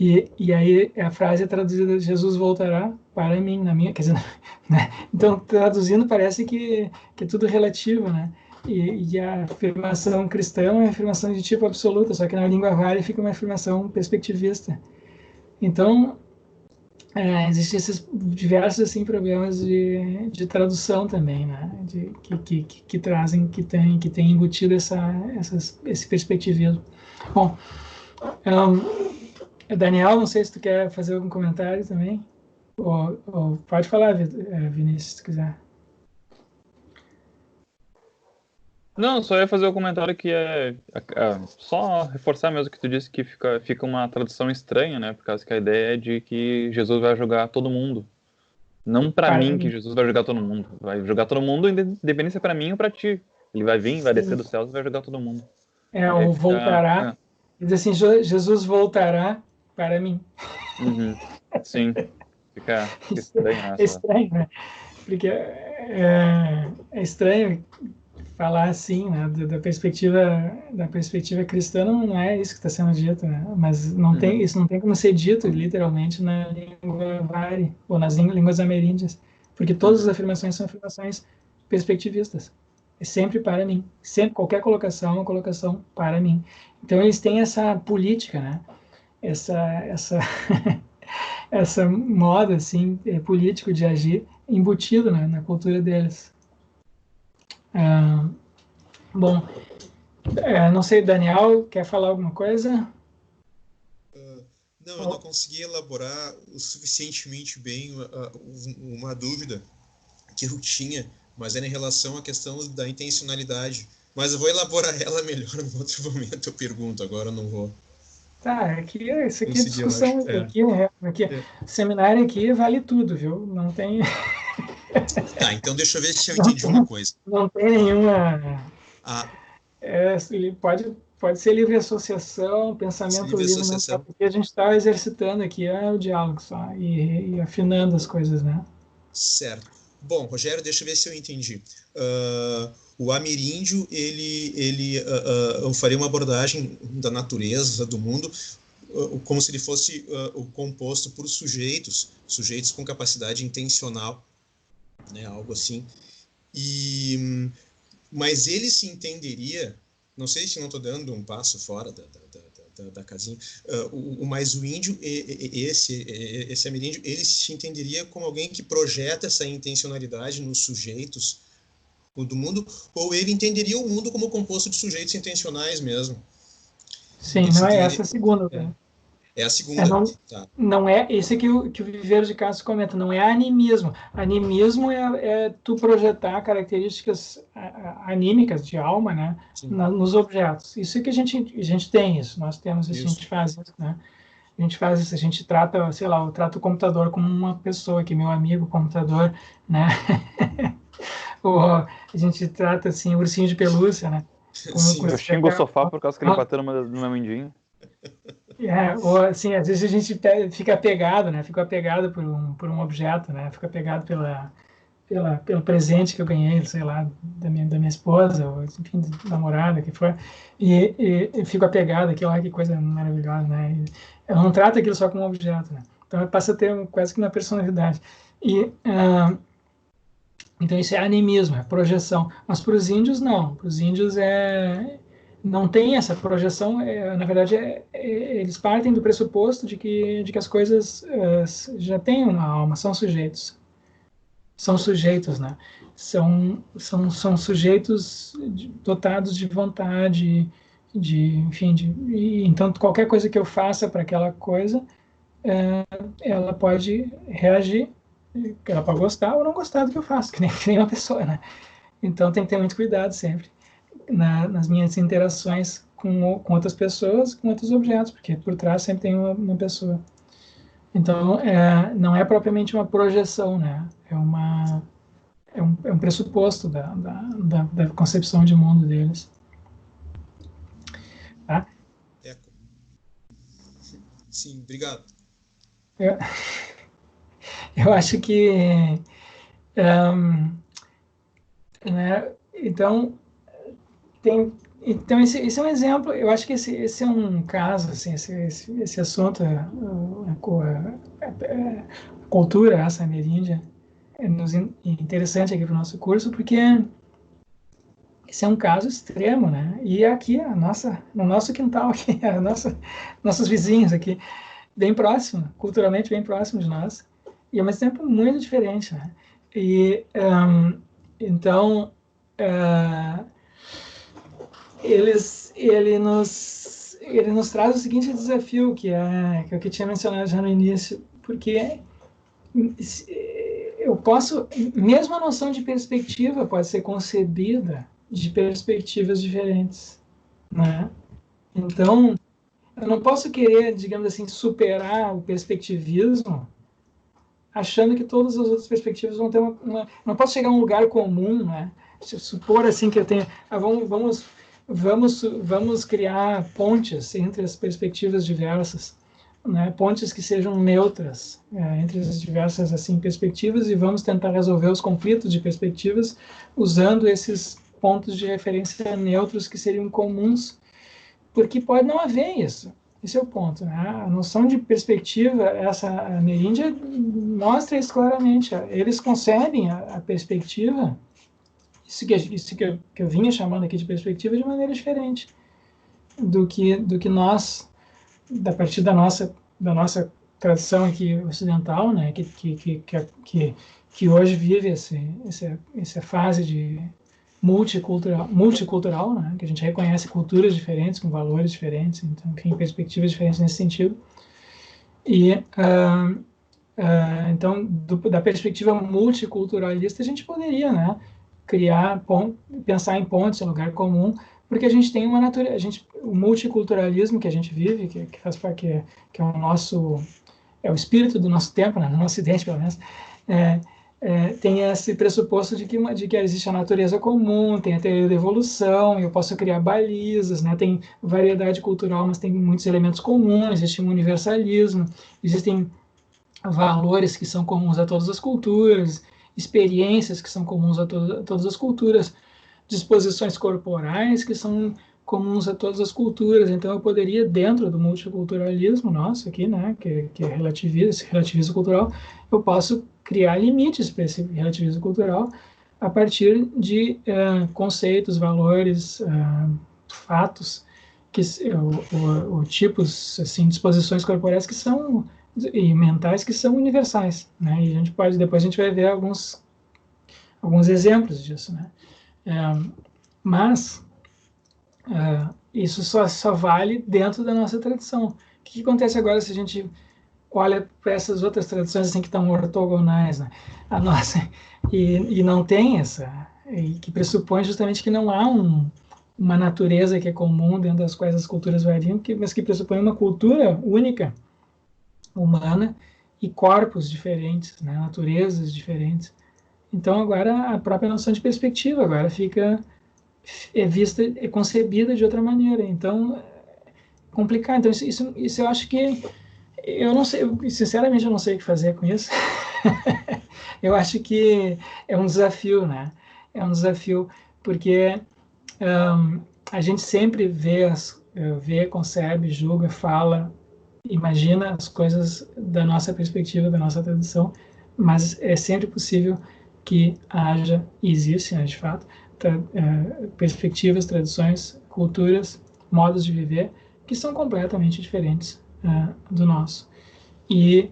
E aí a frase é traduzida, Jesus voltará para mim, na minha, quer dizer, né? Então, traduzindo, parece que é tudo relativo, né? E a afirmação cristã é uma afirmação de tipo absoluta, só que na língua Vari fica uma afirmação perspectivista. Então, existem esses diversos assim, problemas de tradução também, né? Que trazem, que tem embutido esse perspectivismo. Bom, Daniel, não sei se tu quer fazer algum comentário também. Ou pode falar, Vinícius, se quiser. Não, só ia fazer um comentário que só reforçar mesmo que tu disse, que fica uma tradução estranha, né? Por causa que a ideia é de que Jesus vai julgar todo mundo. Não para mim que Jesus vai julgar todo mundo. Vai julgar todo mundo, independente se é para mim ou para ti. Ele vai vir, vai descer do céu e vai julgar todo mundo. ou voltará. Diz assim, Jesus voltará para mim. Sim, fica estranho essa. É estranho, né? Porque é estranho falar assim, né? Da perspectiva cristã, não é isso que está sendo dito, né? Mas isso não tem como ser dito literalmente na língua vari ou nas línguas ameríndias, porque todas as afirmações são afirmações perspectivistas. É sempre para mim. Sempre, qualquer colocação é uma colocação para mim. Então, eles têm essa política, né? Essa moda, assim, político de agir embutido, né, na cultura deles. Bom, não sei, Daniel, quer falar alguma coisa? Não, eu não consegui elaborar o suficientemente bem uma dúvida que eu tinha, mas era em relação à questão da intencionalidade. Mas eu vou elaborar ela melhor em outro momento, eu pergunto, agora eu não vou. Tá, isso aqui é discussão. Seminário aqui vale tudo, viu? Não tem... Tá, então deixa eu ver se eu entendi uma coisa. Não tem nenhuma... Pode ser livre associação, pensamento livre, mental, porque a gente está exercitando aqui o diálogo só e afinando as coisas, né? Certo. Bom, Rogério, deixa eu ver se eu entendi. O ameríndio, eu faria uma abordagem da natureza, do mundo, como se ele fosse composto por sujeitos com capacidade intencional, né, algo assim. Mas ele se entenderia, não sei se não estou dando um passo fora da casinha, mas o índio, esse ameríndio, ele se entenderia como alguém que projeta essa intencionalidade nos sujeitos do mundo, ou ele entenderia o mundo como composto de sujeitos intencionais mesmo? Sim, não é essa a segunda. É a segunda. Não é esse que o Viveiro de Castro comenta, não é animismo. Animismo é tu projetar características anímicas de alma, né, nos objetos. Isso é que a gente tem isso, nós temos isso, a gente faz isso, né? A gente faz isso, a gente trata, sei lá, eu trato o computador como uma pessoa, que meu amigo computador, né? Ou a gente trata assim o ursinho de pelúcia, né? Eu xingo o sofá por causa que ele bateu no meu mindinho. Ou assim, às vezes a gente fica apegado, né? Fica apegado por um objeto, né? Fica apegado pelo presente que eu ganhei, sei lá, da minha esposa, ou enfim, da namorada, que for, e fico apegado àquilo, que coisa maravilhosa, né? Eu não trato aquilo só como um objeto, né? Então passa a ter quase que uma personalidade. Então isso é animismo, é projeção. Mas para os índios, não. Para os índios não tem essa projeção. Na verdade, eles partem do pressuposto de que as coisas já têm uma alma, são sujeitos. São sujeitos, né? São sujeitos dotados de vontade, enfim, então qualquer coisa que eu faça para aquela coisa, ela pode reagir. Ela pode gostar ou não gostar do que eu faço, que nem uma pessoa, né? Então tem que ter muito cuidado sempre nas minhas interações com outras pessoas, com outros objetos, porque por trás sempre tem uma pessoa. Então não é propriamente uma projeção, né? É um pressuposto da concepção de mundo deles. Tá? Sim, obrigado. Eu acho que né, então esse é um exemplo. Eu acho que esse é um caso, assim, esse assunto, a cultura, a raça ameríndia, é interessante aqui para o nosso curso, porque esse é um caso extremo, né? E aqui no nosso quintal, aqui, nossos vizinhos aqui, bem próximo, culturalmente bem próximo de nós, e ao mesmo tempo muito diferente, né? E então ele nos traz o seguinte desafio, que é o que eu tinha mencionado já no início, porque eu posso, mesmo a noção de perspectiva pode ser concebida de perspectivas diferentes, né? Então, eu não posso querer, digamos assim, superar o perspectivismo achando que todas as outras perspectivas vão ter não posso chegar a um lugar comum, né? Supor assim que eu tenho, vamos vamos criar pontes entre as perspectivas diversas, né? Pontes que sejam neutras entre as diversas assim perspectivas, e vamos tentar resolver os conflitos de perspectivas usando esses pontos de referência neutros que seriam comuns, porque pode não haver isso. Esse é o ponto, né? A noção de perspectiva, essa ameríndia mostra isso claramente. Eles concebem a perspectiva, isso que eu vinha chamando aqui de perspectiva, de maneira diferente do que nós, a partir da nossa tradição aqui ocidental, né? Que hoje vive essa fase de multicultural, né? Que a gente reconhece culturas diferentes, com valores diferentes, então, enfim, perspectivas diferentes nesse sentido. E, então, da perspectiva multiculturalista, a gente poderia, né, pensar em pontes, em lugar comum, porque a gente tem uma natureza, o multiculturalismo que a gente vive, que faz parte, que é o nosso, é o espírito do nosso tempo, né, no Ocidente, pelo menos, tem esse pressuposto de que existe a natureza comum, tem a teoria da evolução, eu posso criar balizas, né? Tem variedade cultural, mas tem muitos elementos comuns, existe um universalismo, existem valores que são comuns a todas as culturas, experiências que são comuns a todas as culturas, disposições corporais que são comuns a todas as culturas. Então eu poderia, dentro do multiculturalismo nosso aqui, né, que relativiza, esse relativismo cultural, eu posso criar limites para esse relativismo cultural a partir de conceitos, valores, fatos, ou tipos, assim, disposições corporais que são, e mentais que são universais, né? E depois a gente vai ver alguns exemplos disso, né? Mas isso só vale dentro da nossa tradição. O que acontece agora se a gente olha para essas outras tradições assim que estão ortogonais, né? A nossa, e não tem e que pressupõe justamente que não há uma natureza que é comum dentro das quais as culturas variam, mas que pressupõe uma cultura única, humana, e corpos diferentes, né? Naturezas diferentes. Então agora a própria noção de perspectiva agora é concebida de outra maneira. Então é complicado. Então isso eu acho que eu não sei, sinceramente eu não sei o que fazer com isso. Eu acho que é um desafio, né? É um desafio porque a gente sempre vê, concebe, julga, fala, imagina as coisas da nossa perspectiva, da nossa tradição, mas é sempre possível que haja, e existe, né, de fato, perspectivas, tradições, culturas, modos de viver que são completamente diferentes do nosso. E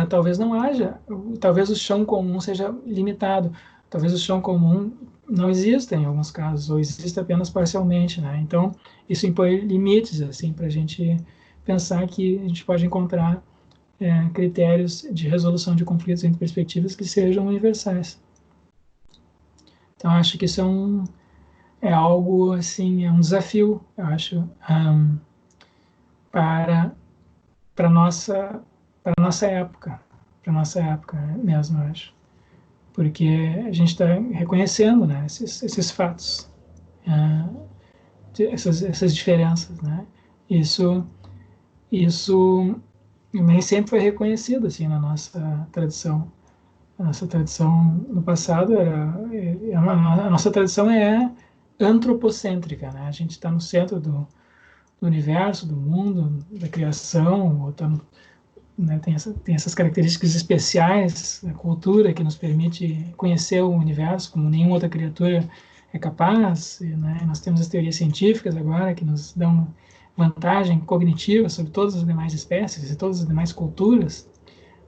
talvez não haja, talvez o chão comum seja limitado, talvez o chão comum não exista em alguns casos, ou exista apenas parcialmente, né? Então, isso impõe limites, assim, para a gente pensar que a gente pode encontrar critérios de resolução de conflitos entre perspectivas que sejam universais. Então, acho que isso é algo, assim, é um desafio, eu acho, para a nossa época mesmo, eu acho. Porque a gente está reconhecendo, né, esses fatos, essas diferenças, né? Isso nem sempre foi reconhecido, assim, na nossa tradição. A nossa tradição no passado a nossa tradição é antropocêntrica, né? A gente está no centro do universo, do mundo, da criação, ou né, tem essas características especiais da cultura que nos permite conhecer o universo como nenhuma outra criatura é capaz, né? Nós temos as teorias científicas agora que nos dão vantagem cognitiva sobre todas as demais espécies e todas as demais culturas,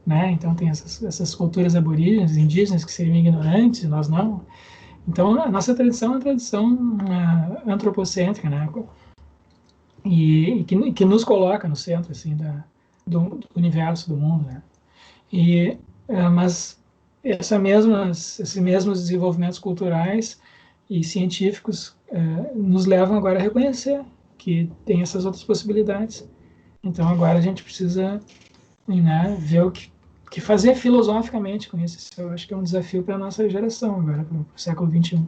né? Então tem essas culturas aborígenes, indígenas, que seriam ignorantes, nós não. Então a nossa tradição é uma tradição antropocêntrica, né? E que nos coloca no centro, assim, do universo, do mundo, né? Mas esses mesmos desenvolvimentos culturais e científicos nos levam agora a reconhecer que tem essas outras possibilidades. Então agora a gente precisa, né, ver o que fazer filosoficamente com isso. Eu acho que é um desafio para a nossa geração agora, para o século XXI.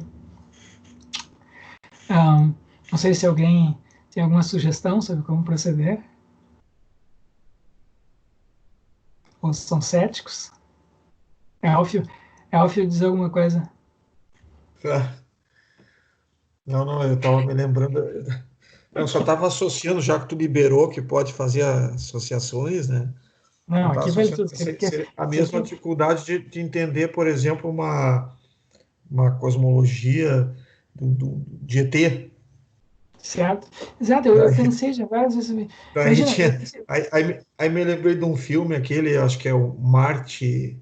Não sei se alguém tem alguma sugestão sobre como proceder, ou são céticos. Elfio diz alguma coisa. Ah, não, eu estava me lembrando. Eu só estava associando, já que tu liberou que pode fazer associações, né? Eu Não, estava aqui vale associando tudo. a Isso mesma aqui, dificuldade de entender, por exemplo, uma cosmologia de ET. certo? Exato, eu Daí, pensei já várias vezes. daí, Imagina, tinha, aí me lembrei de um filme, aquele, acho que é o Marte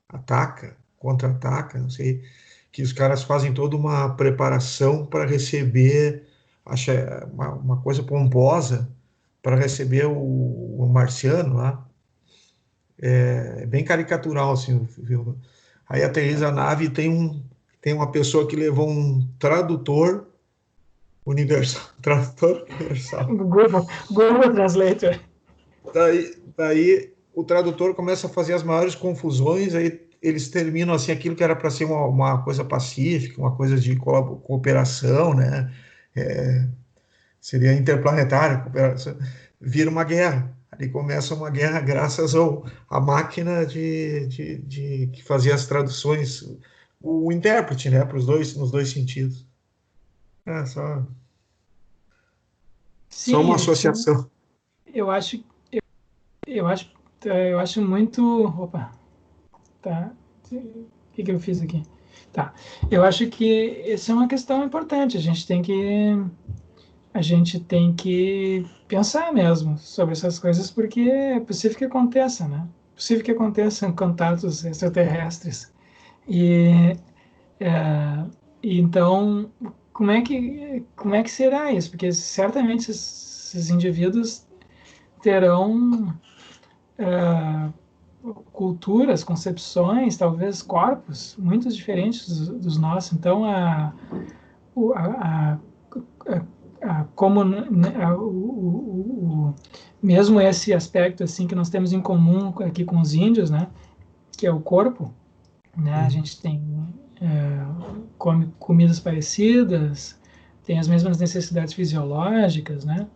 Ataca, Contra-Ataca, não sei, que os caras fazem toda uma preparação para receber, acho uma coisa pomposa, para receber o marciano lá. É bem caricatural, assim, o filme. Aí aterriza a nave e tem uma pessoa que levou um tradutor universal. Tradutor universal. Google Translator. Daí o tradutor começa a fazer as maiores confusões, aí eles terminam assim aquilo que era para ser uma coisa pacífica, uma coisa de cooperação, né? É, seria interplanetária, cooperação, vira uma guerra. Ali começa uma guerra graças à máquina que fazia as traduções, o intérprete, né, nos dois sentidos. É só uma Sim, associação. eu acho, eu acho, eu acho muito. Opa, tá. O que eu fiz aqui? Tá. Eu acho que essa é uma questão importante. A gente tem que pensar mesmo sobre essas coisas, porque é possível que aconteça, né? É possível que aconteçam contatos extraterrestres. E, é, então, como é que será isso? Porque certamente esses indivíduos terão culturas, concepções, talvez corpos muito diferentes dos nossos. Então, o- a, como mesmo esse aspecto assim que nós temos em comum aqui com os índios, né, que é o corpo, né, a Sim, gente tem come comidas parecidas, tem as mesmas necessidades fisiológicas, né,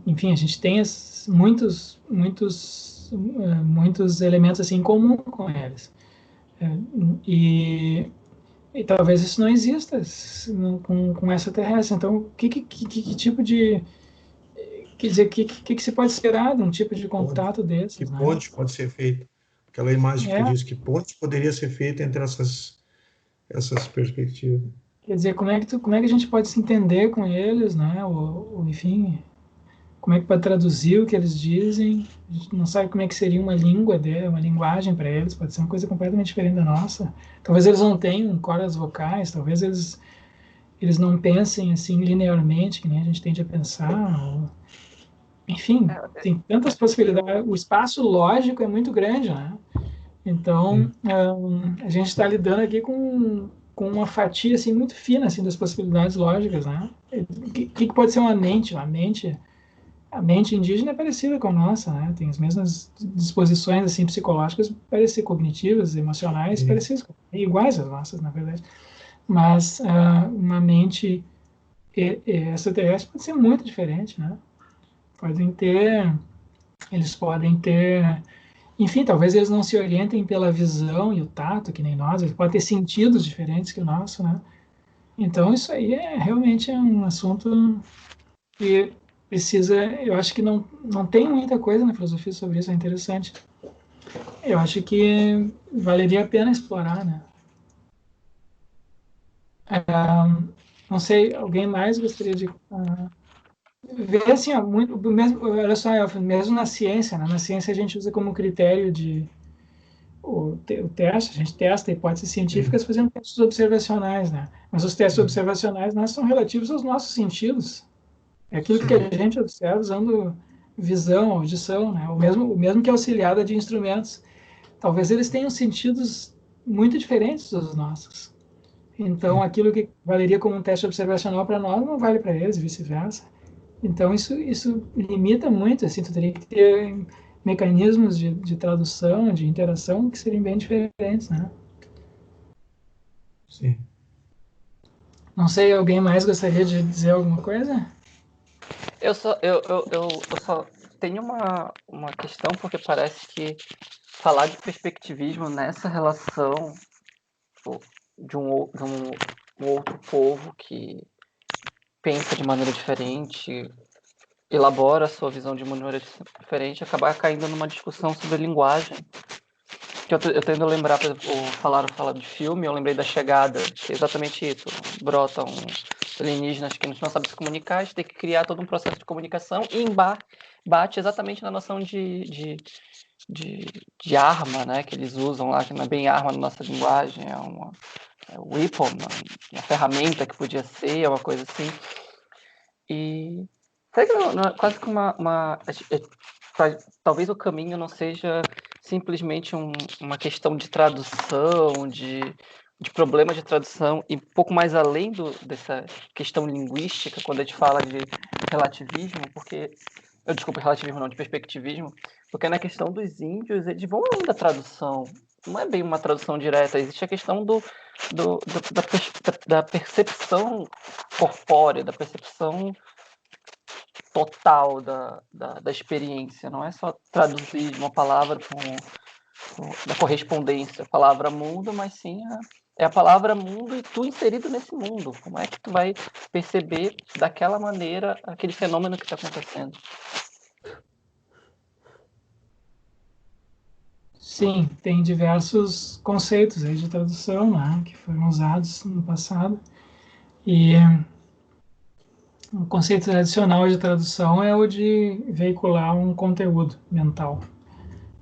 enfim, a gente tem muitos elementos assim em comum com eles. E talvez isso não exista com extraterrestre. Então, que tipo de. Quer dizer, que se pode esperar de um tipo de ponte. contato Que desses, né? ponte pode ser feita? Aquela imagem que tu É, disse, que ponte poderia ser feita entre essas perspectivas? quer dizer, como é que a gente pode se entender com eles, né? Enfim, como é que pode traduzir o que eles dizem? A gente não sabe como é que seria uma língua dele, uma linguagem para eles, pode ser uma coisa completamente diferente da nossa. Talvez eles não tenham cordas vocais, talvez eles não pensem assim linearmente, que nem a gente tende a pensar. Enfim, tem tantas possibilidades. O espaço lógico é muito grande, né? Então, Sim. a gente está lidando aqui com uma fatia assim muito fina assim das possibilidades lógicas, né? O que pode ser uma mente? A mente indígena é parecida com a nossa, né? Tem as mesmas disposições assim psicológicas, parecidas, cognitivas, emocionais, Sim. parecidas, iguais às nossas, na verdade. Mas uma mente extraterrestre pode ser muito diferente, né? Podem ter, eles podem ter, enfim, talvez eles não se orientem pela visão e o tato, que nem nós, eles podem ter sentidos diferentes que o nosso, né? Então, isso aí realmente um assunto que precisa, eu acho que não tem muita coisa na filosofia sobre isso, é interessante. Eu acho que valeria a pena explorar, né? Não sei, alguém mais gostaria de ver assim, ó, muito, mesmo, olha só, Elfio, mesmo na ciência, né? Na ciência a gente usa como critério de o teste, a gente testa hipóteses Sim. científicas fazendo testes observacionais, né? Mas os testes Uhum. observacionais não são relativos aos nossos sentidos. É aquilo que Sim. a gente observa usando visão, audição, né? O mesmo que é auxiliada de instrumentos. Talvez eles tenham sentidos muito diferentes dos nossos. Então, Sim. aquilo que valeria como um teste observacional para nós não vale para eles, e vice-versa. Então, isso limita muito, assim, tu teria que ter mecanismos de tradução, de interação que seriam bem diferentes, né? Sim. Não sei, alguém mais gostaria de dizer alguma coisa? Eu só tenho uma questão, porque parece que falar de perspectivismo nessa relação de um outro povo que pensa de maneira diferente, elabora a sua visão de maneira diferente, acabar caindo numa discussão sobre linguagem. Que eu tendo a lembrar, por exemplo, falar de filme, eu lembrei da Chegada, que é exatamente isso. Brotam alienígenas que não sabem se comunicar, a gente tem que criar todo um processo de comunicação e bate exatamente na noção de arma, né, que eles usam lá, que não é bem arma na nossa linguagem, é uma weapon, uma ferramenta que podia ser, é uma coisa assim. E será que não é quase que talvez o caminho não seja simplesmente uma questão de tradução, de problema de tradução, e um pouco mais além dessa questão linguística, quando a gente fala de relativismo, desculpa, relativismo não, de perspectivismo, porque na questão dos índios, eles vão além da tradução, não é bem uma tradução direta, existe a questão da percepção corpórea, da percepção total da experiência, não é só traduzir uma palavra da correspondência, palavra mundo, mas sim é a palavra mundo e tu inserido nesse mundo. Como é que tu vai perceber daquela maneira aquele fenômeno que está acontecendo? Sim, tem diversos conceitos aí de tradução, né, que foram usados no passado. E um conceito tradicional de tradução é o de veicular um conteúdo mental.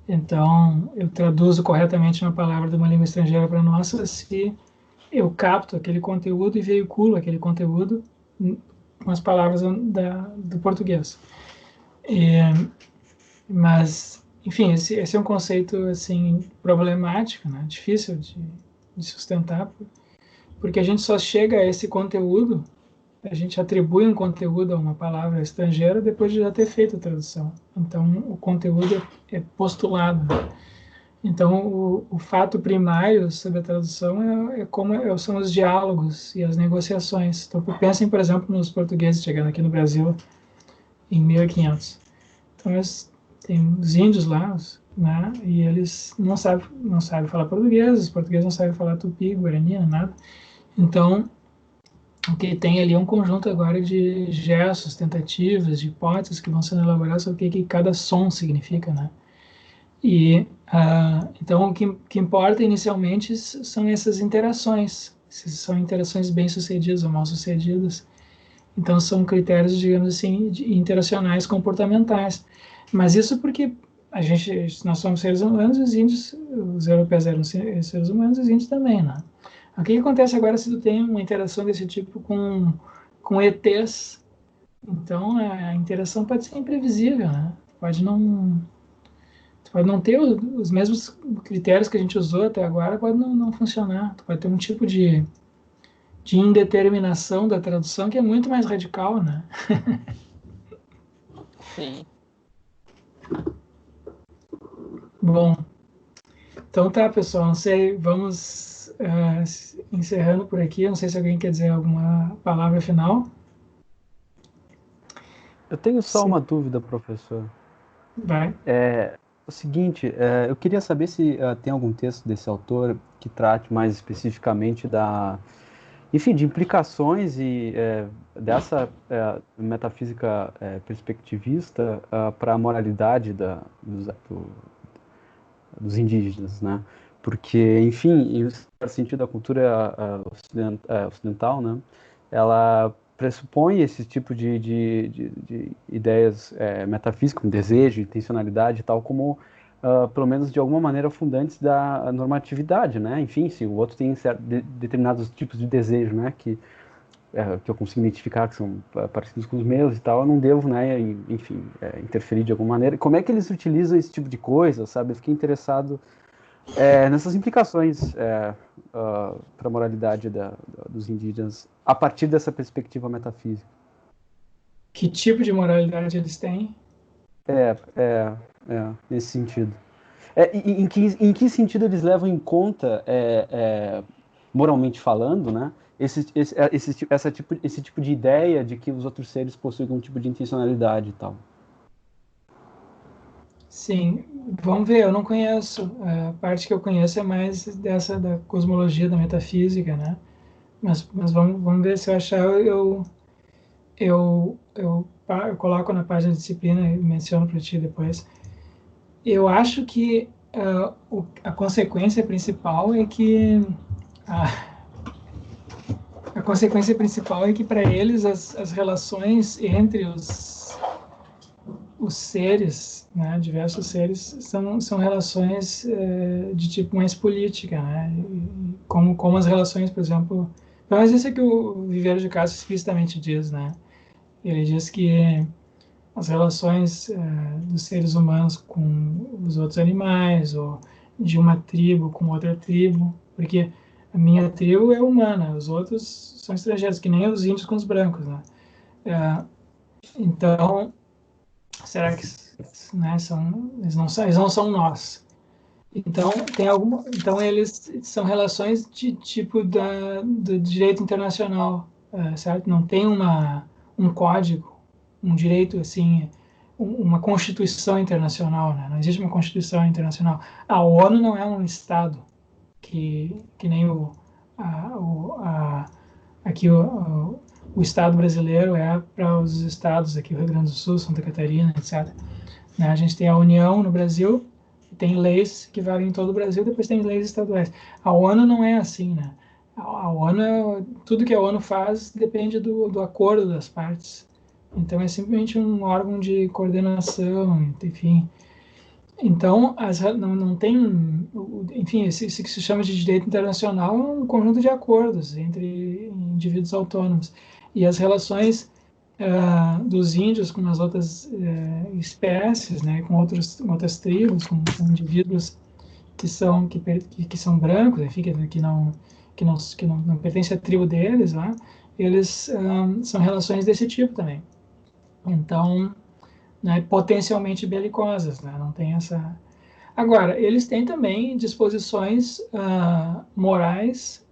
Então, eu traduzo corretamente uma palavra de uma língua estrangeira para a nossa se eu capto aquele conteúdo e veiculo aquele conteúdo com as palavras do português. Mas, enfim, esse é um conceito assim problemático, né? Difícil de sustentar, porque a gente só chega a esse conteúdo, a gente atribui um conteúdo a uma palavra estrangeira depois de já ter feito a tradução. Então, o conteúdo é postulado. Então, o fato primário sobre a tradução são os diálogos e as negociações. Então, pensem, por exemplo, nos portugueses chegando aqui no Brasil em 1500. Então, tem os índios lá, né, e eles não sabem falar português, os portugueses não sabem falar tupi, guarani, nada. Então, o que tem ali é um conjunto agora de gestos, tentativas, de hipóteses que vão sendo elaboradas sobre o que cada som significa, né? E então o que importa inicialmente são essas interações, se são interações bem-sucedidas ou mal-sucedidas. Então são critérios, digamos assim, interacionais comportamentais. Mas isso porque nós somos seres humanos, os índios, os europeus eram seres humanos, os índios também, né? O que acontece agora se tu tem uma interação desse tipo com ETs? Então a interação pode ser imprevisível, né? Pode não ter os mesmos critérios que a gente usou até agora, pode não funcionar. Tu pode ter um tipo de indeterminação da tradução que é muito mais radical, né? Sim. Bom, então tá, pessoal, não sei, vamos encerrando por aqui, não sei se alguém quer dizer alguma palavra final. Eu tenho só Sim. uma dúvida, professor. Vai. O seguinte, eu queria saber se tem algum texto desse autor que trate mais especificamente de implicações e dessa metafísica perspectivista para a moralidade dos indígenas, né? Porque, enfim, no sentido da cultura ocidental, né? Ela pressupõe esse tipo de ideias metafísicas, como desejo, intencionalidade e tal, como, pelo menos de alguma maneira, fundantes da normatividade, né? Enfim, se o outro tem determinados tipos de desejo, né? Que eu consigo identificar que são parecidos com os meus e tal, eu não devo, né? Enfim, interferir de alguma maneira. Como é que eles utilizam esse tipo de coisa, sabe? Eu fiquei interessado nessas implicações para a moralidade dos indígenas a partir dessa perspectiva metafísica. Que tipo de moralidade eles têm? Nesse sentido. Em que sentido eles levam em conta moralmente falando, né? Esse tipo de ideia de que os outros seres possuem algum tipo de intencionalidade e tal. Sim, vamos ver, eu não conheço. A parte que eu conheço é mais dessa da cosmologia, da metafísica, né? Mas vamos ver se eu achar, eu coloco na página de disciplina e menciono para ti depois. Eu acho que a consequência principal é que a consequência principal é que para eles as relações entre os seres, né, diversos seres, são relações de tipo mais política, né? Como as relações, por exemplo, mas isso é que o Viveiro de Castro explicitamente diz, né? Ele diz que as relações dos seres humanos com os outros animais, ou de uma tribo com outra tribo, porque a minha tribo é humana, os outros são estrangeiros, que nem os índios com os brancos, né? Então, será que, né, eles não são nós? Então, então eles são relações de tipo do direito internacional, certo? Não tem um código, um direito assim, uma constituição internacional, né? Não existe uma constituição internacional. A ONU não é um estado que nem aqui o estado brasileiro é para os estados aqui, o Rio Grande do Sul, Santa Catarina, etc. Né? A gente tem a União no Brasil, tem leis que valem em todo o Brasil, depois tem leis estaduais. A ONU não é assim, né? A ONU, tudo que a ONU faz depende do acordo das partes. Então é simplesmente um órgão de coordenação, enfim. Então não tem, enfim, isso que se chama de direito internacional é um conjunto de acordos entre indivíduos autônomos. E as relações dos índios com as outras espécies, né, com outras tribos, com indivíduos que são brancos, enfim, que não pertencem à tribo deles, né, eles são relações desse tipo também. Então, né, potencialmente belicosas, né, não tem essa. Agora, eles têm também disposições morais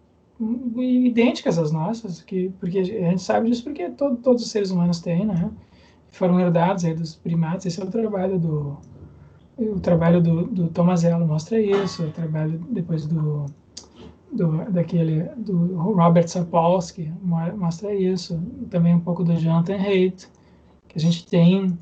idênticas às nossas, porque a gente sabe disso porque todos os seres humanos têm, né? Foram herdados aí dos primatas. Esse é o trabalho do Tomazello mostra isso, o trabalho depois do Robert Sapolsky mostra isso, também um pouco do Jonathan Haidt, que a gente tem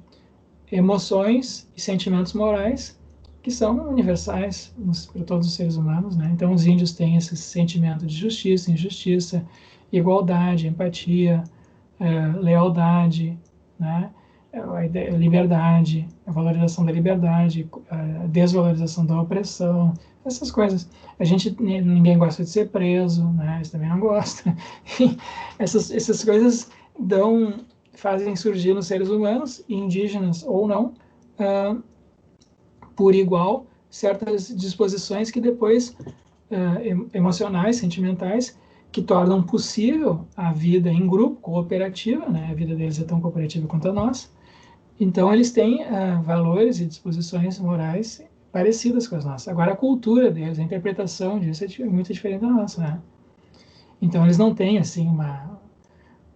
emoções e sentimentos morais que são universais para todos os seres humanos, né? Então, os índios têm esse sentimento de justiça, injustiça, igualdade, empatia, lealdade, né? Liberdade, a valorização da liberdade, a desvalorização da opressão, essas coisas. Ninguém gosta de ser preso, né? Eles também não gostam. essas coisas fazem surgir nos seres humanos, indígenas ou não, por igual, certas disposições que depois, emocionais, sentimentais, que tornam possível a vida em grupo, cooperativa, né? A vida deles é tão cooperativa quanto a nossa. Então, eles têm valores e disposições morais parecidas com as nossas. Agora, a cultura deles, a interpretação disso é muito diferente da nossa, né? Então, eles não têm, assim,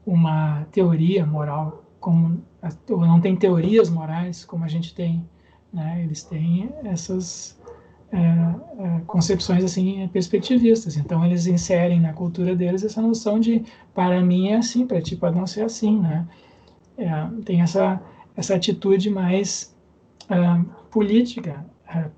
uma teoria moral, ou não tem teorias morais como a gente tem, né? Eles têm essas concepções assim perspectivistas. Então eles inserem na cultura deles essa noção de para mim é assim, para ti pode não ser assim, né? Tem essa atitude mais política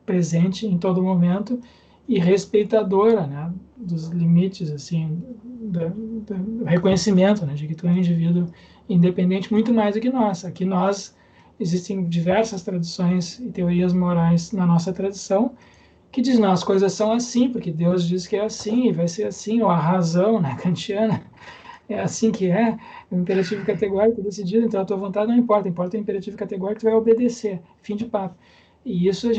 presente em todo momento e respeitadora, né, dos limites assim do reconhecimento, né, de que tu é um indivíduo independente muito mais do que nós. Aqui existem diversas tradições e teorias morais na nossa tradição que dizem, não, as coisas são assim, porque Deus diz que é assim, e vai ser assim, ou a razão, né, kantiana, é assim que é, o imperativo categórico decidido, então a tua vontade não importa, importa o imperativo categórico, tu vai obedecer, fim de papo. E isso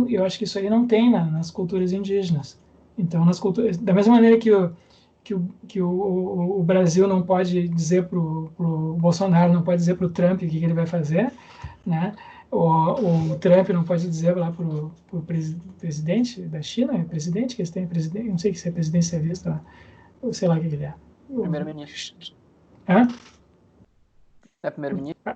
eu acho que isso aí não tem nas culturas indígenas. Então, da mesma maneira que o Brasil não pode dizer para o Bolsonaro, não pode dizer para o Trump o que ele vai fazer, né? O Trump não pode dizer lá para o presidente da China, presidente que eles têm, não sei se é presidência vista lá, sei lá o que ele é. Primeiro-ministro. Hã? É primeiro-ministro?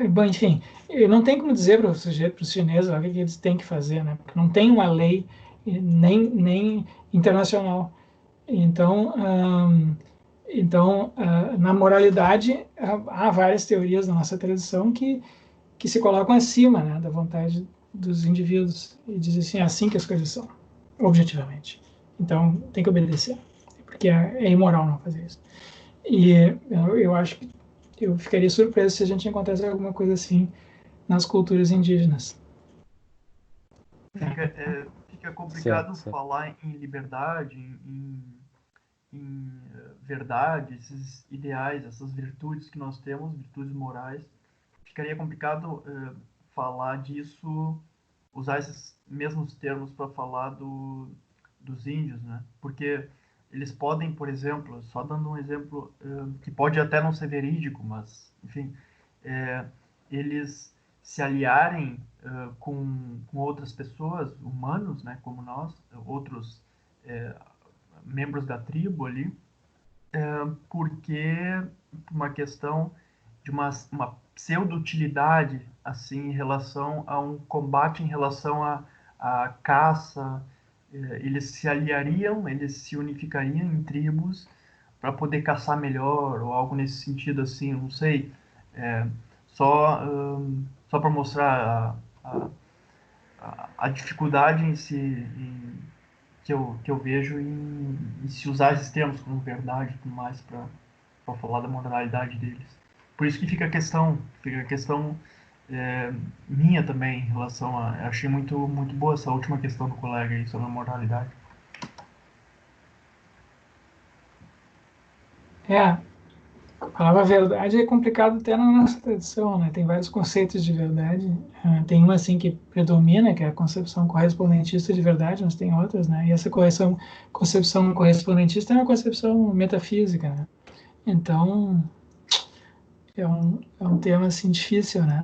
Bom, enfim, não tem como dizer para os chineses o que eles têm que fazer, né? Porque não tem uma lei nem internacional. Então, na moralidade, há várias teorias da nossa tradição que se colocam acima, né, da vontade dos indivíduos e dizem assim, é assim que as coisas são, objetivamente. Então, tem que obedecer, porque é imoral não fazer isso. E eu acho que eu ficaria surpreso se a gente encontrasse alguma coisa assim nas culturas indígenas. Fica complicado falar em liberdade, em verdade, esses ideais, essas virtudes que nós temos, virtudes morais. Ficaria complicado falar disso, usar esses mesmos termos para falar dos índios, né? Porque eles podem, por exemplo, só dando um exemplo que pode até não ser verídico, mas, enfim, eles se aliarem com outras pessoas, humanos, né, como nós, outros membros da tribo ali, porque uma questão de uma pseudo-utilidade assim, em relação a um combate, em relação à caça. Eles se aliariam, eles se unificariam em tribos para poder caçar melhor, ou algo nesse sentido, assim, não sei. Só para mostrar a dificuldade em si, que eu vejo em se usar esses termos como verdade e tudo mais para falar da moralidade deles. Por isso que fica a questão minha também em relação a... Achei muito, muito boa essa última questão do colega aí sobre a moralidade. A palavra verdade é complicado até na nossa tradição, né? Tem vários conceitos de verdade. Tem uma assim que predomina, que é a concepção correspondentista de verdade, mas tem outras, né? E essa concepção correspondentista é uma concepção metafísica, né? Então, é um tema assim difícil, né?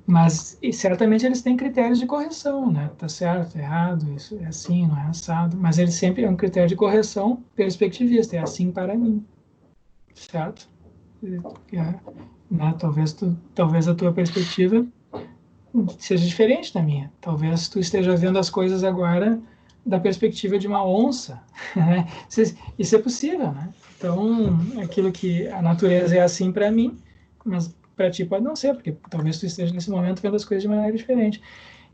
Mas certamente eles têm critérios de correção, né? Tá certo, tá errado, isso é assim, não é assado. Mas ele sempre é um critério de correção perspectivista, é assim para mim, certo? Né? Talvez a tua perspectiva seja diferente da minha. Talvez tu esteja vendo as coisas agora da perspectiva de uma onça. Né? Isso é possível, né? Então, aquilo que a natureza é assim para mim, mas para ti pode não ser, porque talvez tu esteja nesse momento vendo as coisas de maneira diferente.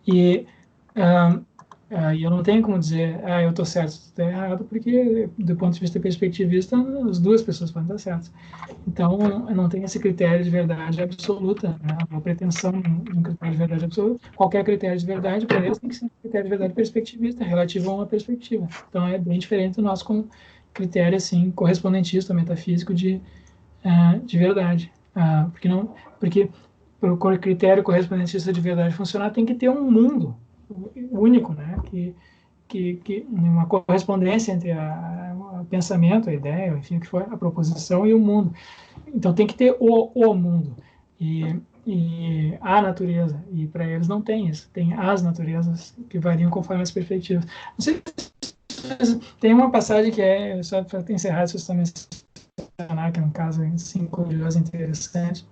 E eu não tenho como dizer, eu estou certo, tu está errado, porque do ponto de vista perspectivista, as duas pessoas podem estar certas. Então, eu não tenho esse critério de verdade absoluta, né? Uma pretensão de um critério de verdade absoluta. Qualquer critério de verdade, para eles, tem que ser um critério de verdade perspectivista, relativo a uma perspectiva. Então, é bem diferente do nosso como critério, assim, correspondentista, metafísico de verdade. Porque para o critério correspondentista de verdade funcionar, tem que ter um mundo único, né? Que uma correspondência entre o pensamento, a ideia, enfim, o que for, a proposição e o mundo. Então tem que ter o mundo e a natureza, e para eles não tem isso, tem as naturezas que variam conforme as perspectivas. Não sei se tem uma passagem que só para encerrar isso também, que é um caso assim, curioso, interessante,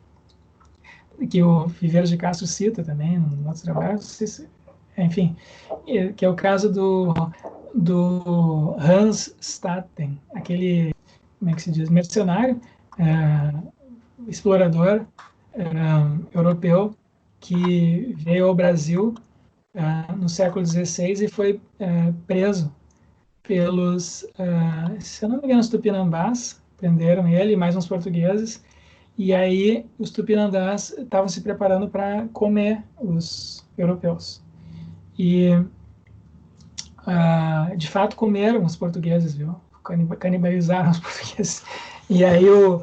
que o Viveiros de Castro cita também no nosso trabalho, enfim, que é o caso do Hans Staten, aquele, como é que se diz, mercenário, explorador europeu, que veio ao Brasil no século XVI e foi preso pelos, se eu não me engano, os tupinambás, prenderam ele e mais uns portugueses, e aí os tupinambás estavam se preparando para comer os europeus. E, de fato, comeram os portugueses, viu? Canibalizaram os portugueses. E aí o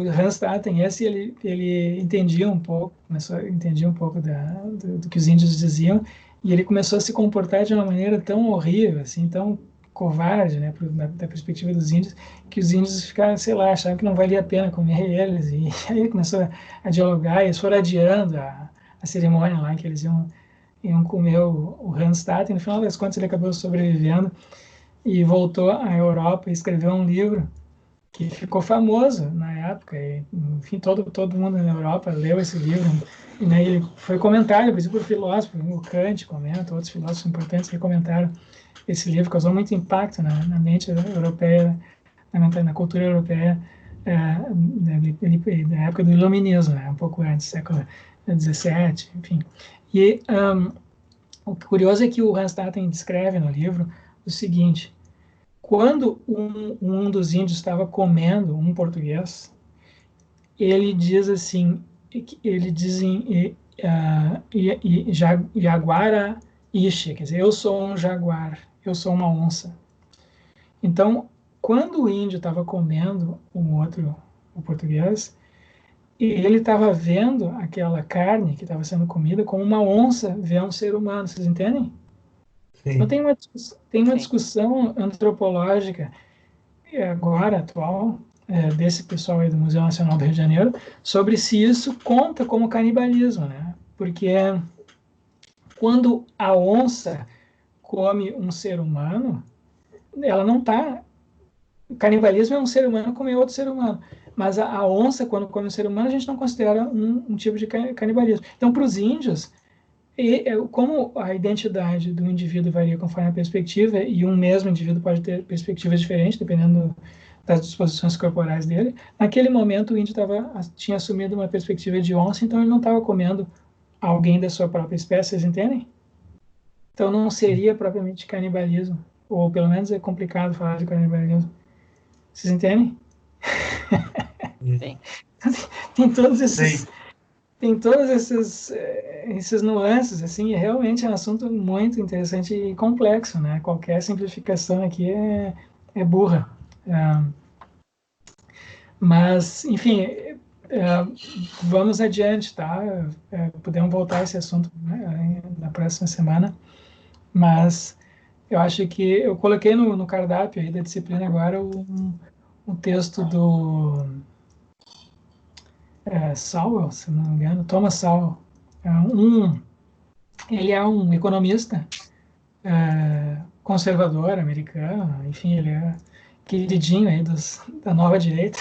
Hans Staten, ele entendia um pouco, do que os índios diziam, e ele começou a se comportar de uma maneira tão horrível, assim, tão covarde, né, da perspectiva dos índios, que os índios ficaram, sei lá, acharam que não valia a pena comer eles, e aí ele começou a dialogar, e eles foram adiando a cerimônia lá, que eles iam iam comer o Randstad, e no final das contas ele acabou sobrevivendo e voltou à Europa e escreveu um livro que ficou famoso na época, e, enfim, todo mundo na Europa leu esse livro, e né, ele foi comentado, por exemplo, por filósofos, o Kant comenta, outros filósofos importantes que comentaram esse livro, causou muito impacto na mente europeia, na cultura europeia, da época do Iluminismo, né, um pouco antes, século XVII, enfim. E o curioso é que o Randstatten descreve no livro o seguinte: quando um dos índios estava comendo um português, ele diz assim, ele diz em jaguara ishi, quer dizer, eu sou um jaguar, eu sou uma onça. Então, quando o índio estava comendo o português, ele estava vendo aquela carne que estava sendo comida como uma onça vê um ser humano, vocês entendem? Sim. Então tem uma discussão antropológica agora, atual, desse pessoal aí do Museu Nacional do Rio de Janeiro, sobre se isso conta como canibalismo, né? Porque quando a onça come um ser humano, ela não está... Canibalismo é um ser humano comer outro ser humano. Mas a onça, quando come um ser humano, a gente não considera um tipo de canibalismo. Então, para os índios, como a identidade do indivíduo varia conforme a perspectiva, e um mesmo indivíduo pode ter perspectivas diferentes, dependendo das disposições corporais dele, naquele momento o índio tinha assumido uma perspectiva de onça, então ele não estava comendo alguém da sua própria espécie, vocês entendem? Então não seria propriamente canibalismo, ou pelo menos é complicado falar de canibalismo. Vocês entendem? Sim. Tem todos esses nuances, assim, realmente é um assunto muito interessante e complexo, né? Qualquer simplificação aqui é burra. Mas, enfim, vamos adiante, tá? Podemos voltar a esse assunto, né, na próxima semana, mas eu acho que eu coloquei no cardápio aí da disciplina agora um texto do Sowell, se não me engano, Thomas Sowell. Ele é um economista conservador americano, enfim, ele é queridinho aí da nova direita,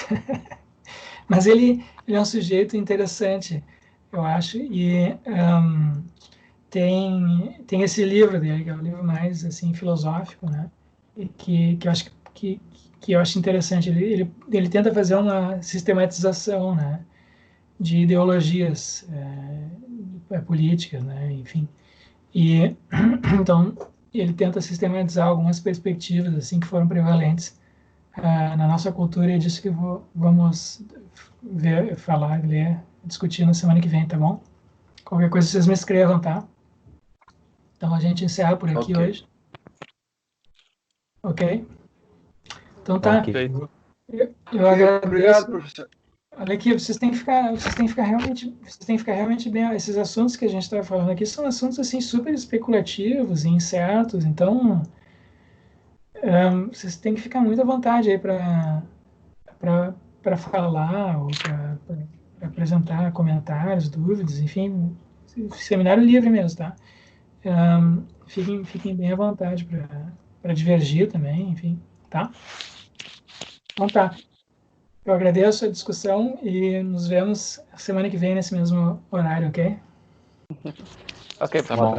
mas ele é um sujeito interessante, eu acho, e tem esse livro dele, que é um livro mais assim filosófico, né, e que eu acho que eu acho interessante. Ele tenta fazer uma sistematização, né, de ideologias políticas, né, enfim. E então ele tenta sistematizar algumas perspectivas assim que foram prevalentes na nossa cultura, e é disso que vamos falar, ler, discutir na semana que vem, tá bom? Qualquer coisa vocês me escrevam, tá? Então a gente encerra por aqui hoje. Ok? Então tá. Okay. Eu agradeço. Obrigado, professor. Olha aqui, vocês têm que ficar realmente bem. Esses assuntos que a gente está falando aqui são assuntos assim super especulativos e incertos, então vocês têm que ficar muito à vontade aí para falar ou para apresentar comentários, dúvidas, enfim, seminário livre mesmo, tá? Fiquem bem à vontade para divergir também, enfim, tá? Então tá. Eu agradeço a discussão e nos vemos semana que vem nesse mesmo horário, ok? Ok, Tá bom.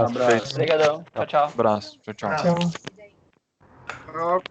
Obrigadão. Tchau, tchau. Abraço. Tchau, tchau. Tchau. Tchau.